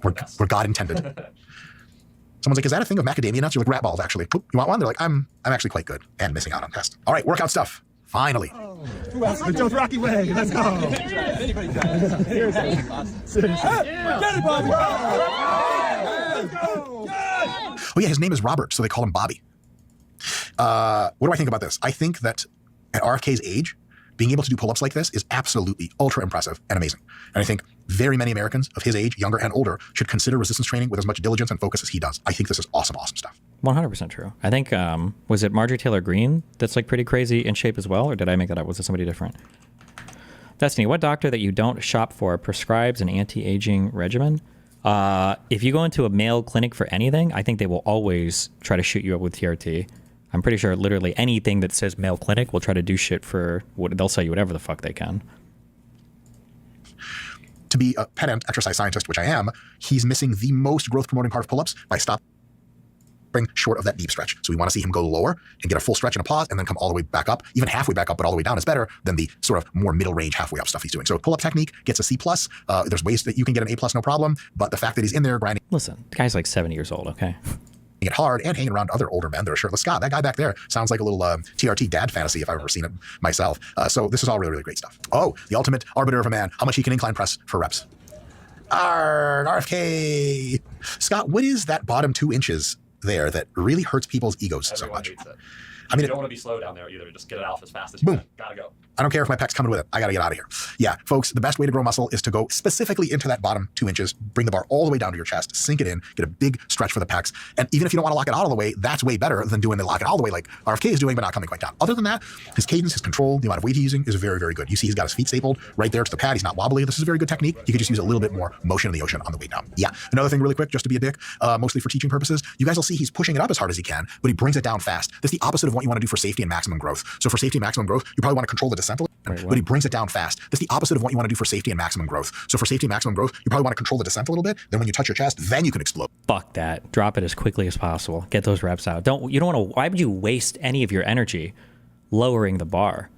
Where God intended. Someone's like, is that a thing of macadamia nuts? You're like, rat balls, actually. You want one? They're like, I'm actually quite good and missing out on test. All right, workout stuff. Finally. Who else? The Joe's Rocky Way. Let's go. Oh yeah, his name is Robert, so they call him Bobby. What do I think about this? I think that at RFK's age, being able to do pull-ups like this is absolutely ultra impressive and amazing. And I think very many Americans of his age, younger and older, should consider resistance training with as much diligence and focus as he does. I think this is awesome stuff. 100% true. I think, was it Marjorie Taylor Greene that's like pretty crazy in shape as well? Or did I make that up? Was it somebody different? Destiny, what doctor that you don't shop for prescribes an anti-aging regimen? If you go into a male clinic for anything, I think they will always try to shoot you up with TRT. I'm pretty sure literally anything that says male clinic will try to do shit for what they'll sell you whatever the fuck they can. To be a pedant exercise scientist, which I am, he's missing the most growth promoting part of pull-ups by stopping short of that deep stretch. So we want to see him go lower and get a full stretch and a pause and then come all the way back up. Even halfway back up, but all the way down is better than the sort of more middle range halfway up stuff he's doing. So pull-up technique gets a C+. There's ways that you can get an A+, no problem. But the fact that he's in there grinding. Listen, the guy's like 70 years old, okay? It hard and hanging around other older men that are shirtless. Scott, that guy back there sounds like a little TRT dad fantasy if I've ever seen it myself. So this is all really, really great stuff. Oh, the ultimate arbiter of a man, how much he can incline press for reps. RFK. Scott, what is that bottom 2 inches there that really hurts people's egos so much? I mean, you don't want to be slow down there either. Just get it off as fast as you can. Gotta go. I don't care if my pec's coming with it. I got to get out of here. Yeah, folks, the best way to grow muscle is to go specifically into that bottom 2 inches, bring the bar all the way down to your chest, sink it in, get a big stretch for the pecs. And even if you don't want to lock it out all the way, that's way better than doing the lock it all the way like RFK is doing, but not coming quite down. Other than that, his cadence, his control, the amount of weight he's using is very, very good. You see he's got his feet stapled right there to the pad. He's not wobbly. This is a very good technique. You could just use a little bit more motion in the ocean on the way down. Yeah. Another thing really quick, just to be a dick, mostly for teaching purposes, you guys will see he's pushing it up as hard as he can, but he brings it down fast. That's the opposite of what you want to do for safety and maximum growth. So for safety and maximum growth, you probably want to control the descent a little, but he brings it down fast. That's the opposite of what you want to do for safety and maximum growth. So for safety and maximum growth, you probably want to control the descent a little bit. Then when you touch your chest, then you can explode. Fuck that. Drop it as quickly as possible. Get those reps out. You don't want to. Why would you waste any of your energy lowering the bar?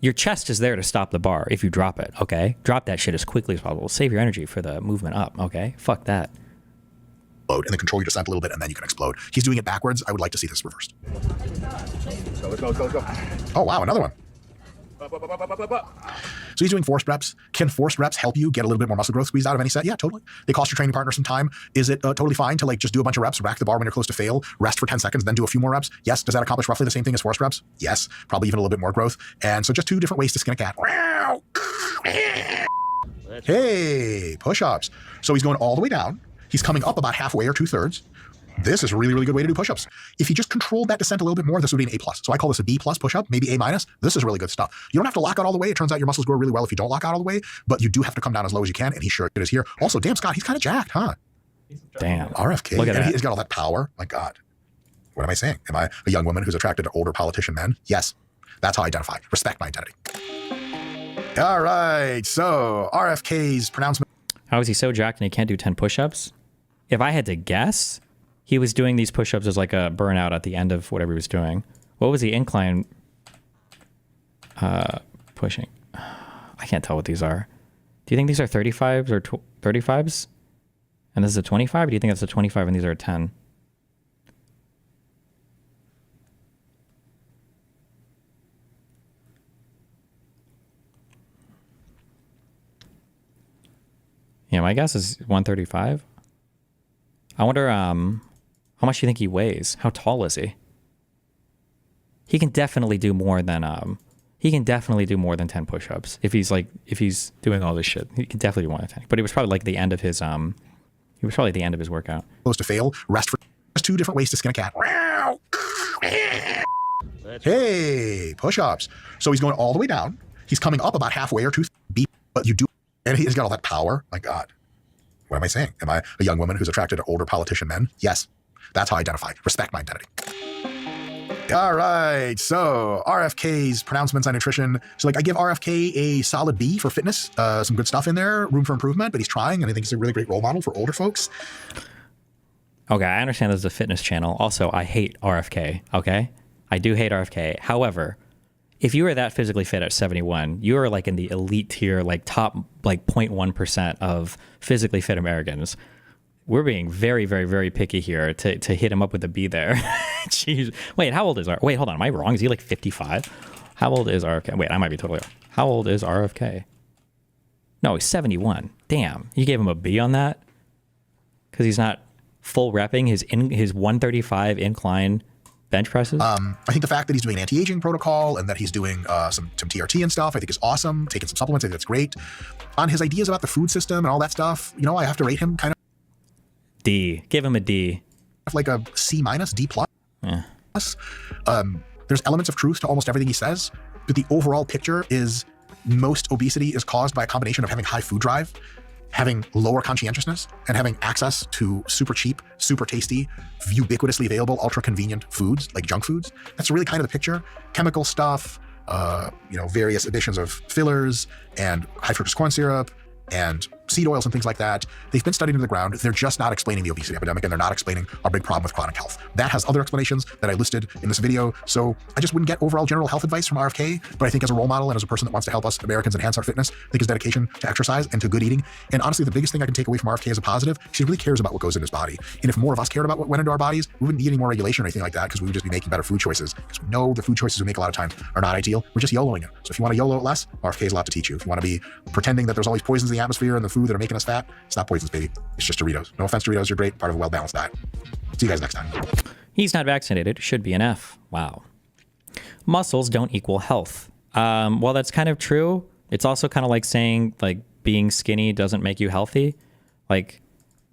Your chest is there to stop the bar if you drop it. Okay, drop that shit as quickly as possible. Save your energy for the movement up. Okay, fuck that. and then control your descent a little bit, and then you can explode. He's doing it backwards. I would like to see this reversed. So let's go. Oh, wow, another one. So he's doing forced reps. Can forced reps help you get a little bit more muscle growth squeezed out of any set? Yeah, totally. They cost your training partner some time. Is it totally fine to like just do a bunch of reps, rack the bar when you're close to fail, rest for 10 seconds, then do a few more reps? Yes. Does that accomplish roughly the same thing as forced reps? Yes. Probably even a little bit more growth. And so just two different ways to skin a cat. Hey, push-ups. So he's going all the way down. He's coming up about halfway or 2/3. This is a really, really good way to do push-ups. If he just controlled that descent a little bit more, this would be an A+. So I call this a B+ push-up, maybe A-. This is really good stuff. You don't have to lock out all the way. It turns out your muscles grow really well if you don't lock out all the way, but you do have to come down as low as you can, and he sure is here. Also, damn, Scott, he's kind of jacked, huh? Damn. RFK. Look at that. He's got all that power. My God. What am I saying? Am I a young woman who's attracted to older politician men? Yes. That's how I identify. Respect my identity. All right. So RFK's pronouncement. How is he so jacked and he can't do 10 push-ups? If I had to guess, he was doing these push-ups as like a burnout at the end of whatever he was doing. What was the incline pushing? I can't tell what these are. Do you think these are 35s or 35s? And this is a 25? Or do you think that's a 25 and these are a 10? Yeah, my guess is 135. I wonder how much do you think he weighs? How tall is he? He can definitely do more than 10 push-ups. If he's doing all this shit, he can definitely do more than 10. But it was probably like the end of his workout. Close to fail, rest for. There's two different ways to skin a cat. Hey, push-ups. So he's going all the way down. He's coming up about halfway or 2 B, but you do, and he's got all that power. My God. What am I saying? Am I a young woman who's attracted to older politician men? Yes. That's how I identify. Respect my identity. All right. So RFK's pronouncements on nutrition. So like I give RFK a solid B for fitness. Some good stuff in there, room for improvement, but he's trying, and I think he's a really great role model for older folks. Okay, I understand this is a fitness channel. Also, I hate RFK, okay? I do hate RFK. However, if you are that physically fit at 71, you are like in the elite tier, like top like 0.1% of physically fit Americans. We're being very, very, very picky here to hit him up with a B there. Jeez. Wait, how old is Wait, hold on. Am I wrong? Is he like 55? How old is RFK? Wait, I might be totally off. How old is RFK? No, he's 71. Damn. You gave him a B on that? Because he's not full repping his 135 incline bench presses? I think the fact that he's doing an anti-aging protocol and that he's doing some TRT and stuff, I think is awesome. Taking some supplements, I think that's great. On his ideas about the food system and all that stuff, you know, I have to rate him kind of D. Give him a D. Like a C-, D+. Yeah. There's elements of truth to almost everything he says, but the overall picture is most obesity is caused by a combination of having high food drive, having lower conscientiousness, and having access to super cheap, super tasty, ubiquitously available, ultra convenient foods like junk foods. That's really kind of the picture. Chemical stuff, various additions of fillers and high fructose corn syrup and seed oils and things like that. They've been studied into the ground. They're just not explaining the obesity epidemic, and they're not explaining our big problem with chronic health. That has other explanations that I listed in this video. So I just wouldn't get overall general health advice from RFK, but I think as a role model and as a person that wants to help us Americans enhance our fitness, I think his dedication to exercise and to good eating. And honestly, the biggest thing I can take away from RFK as a positive, he really cares about what goes in his body. And if more of us cared about what went into our bodies, we wouldn't need any more regulation or anything like that, because we would just be making better food choices. Because we know the food choices we make a lot of times are not ideal. We're just YOLOing it. So if you want to YOLO it less, RFK is a lot to teach you. If you want to be pretending that there's all these poisons in the atmosphere and the food that are making us fat, it's not poisons, baby. It's just Doritos. No offense, Doritos, you're great, part of a well-balanced diet. See you guys next time. He's not vaccinated. Should be an F. Wow. Muscles don't equal health. Well, that's kind of true. It's also kind of like saying like being skinny doesn't make you healthy. Like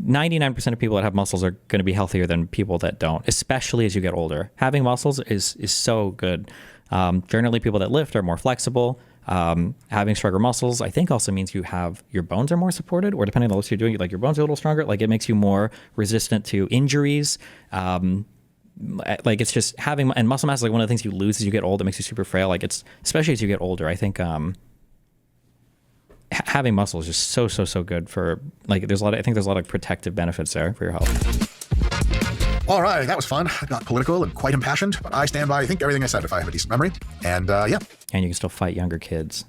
99% of people that have muscles are going to be healthier than people that don't, especially as you get older. Having muscles is so good. Generally, people that lift are more flexible. Having stronger muscles, I think, also means your bones are more supported, or depending on what you're doing, like your bones are a little stronger. Like it makes you more resistant to injuries. Like it's just having, and muscle mass is like one of the things you lose as you get old. It makes you super frail. Like it's, especially as you get older, I think, having muscle is just so good for, like, there's a lot of protective benefits there for your health. All right, that was fun. Got political and quite impassioned, but I stand by, I think, everything I said if I have a decent memory. And yeah. And you can still fight younger kids.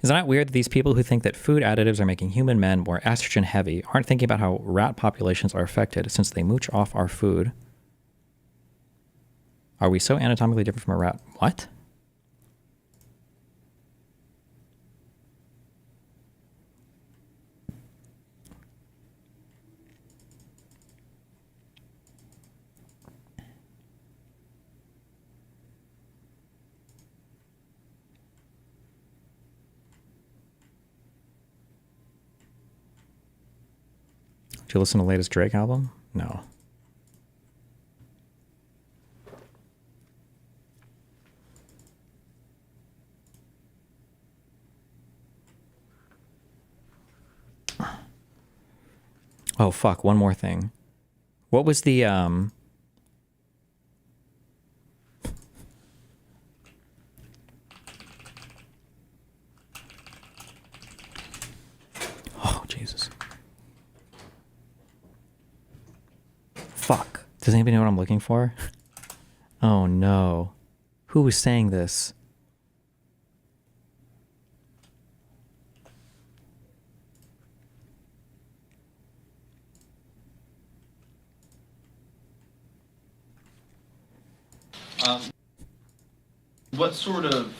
Is it not weird that these people who think that food additives are making human men more estrogen heavy aren't thinking about how rat populations are affected since they mooch off our food? Are we so anatomically different from a rat? What? Did you listen to the latest Drake album? No. Oh, fuck. One more thing. What was the, Oh, Jesus. Fuck. Does anybody know what I'm looking for? Oh, no. Who was saying this? What sort of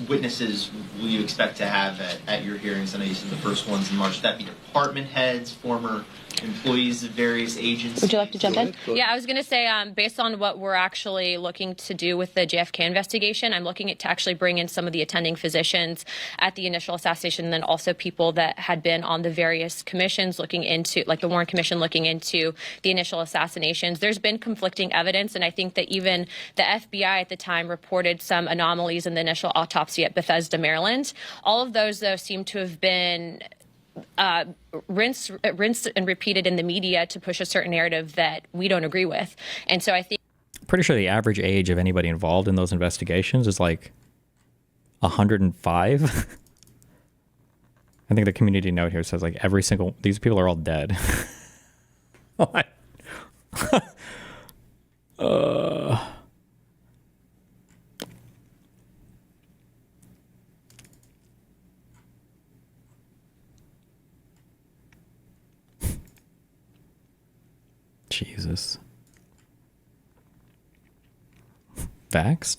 witnesses will you expect to have at your hearings? I know you said the first one's in March. Would that be department heads, former employees of various agencies? Would you like to jump in? Go ahead. Yeah, I was going to say, based on what we're actually looking to do with the JFK investigation, I'm looking to actually bring in some of the attending physicians at the initial assassination, and then also people that had been on the various commissions looking into, like the Warren Commission looking into the initial assassinations. There's been conflicting evidence, and I think that even the FBI at the time reported some anomalies in the initial autopsy at Bethesda, Maryland. All of those, though, seem to have been rinsed and repeated in the media to push a certain narrative that we don't agree with. And so I think... Pretty sure the average age of anybody involved in those investigations is like 105. I think the community note here says like every single... These people are all dead. What? Jesus. Vaxxed?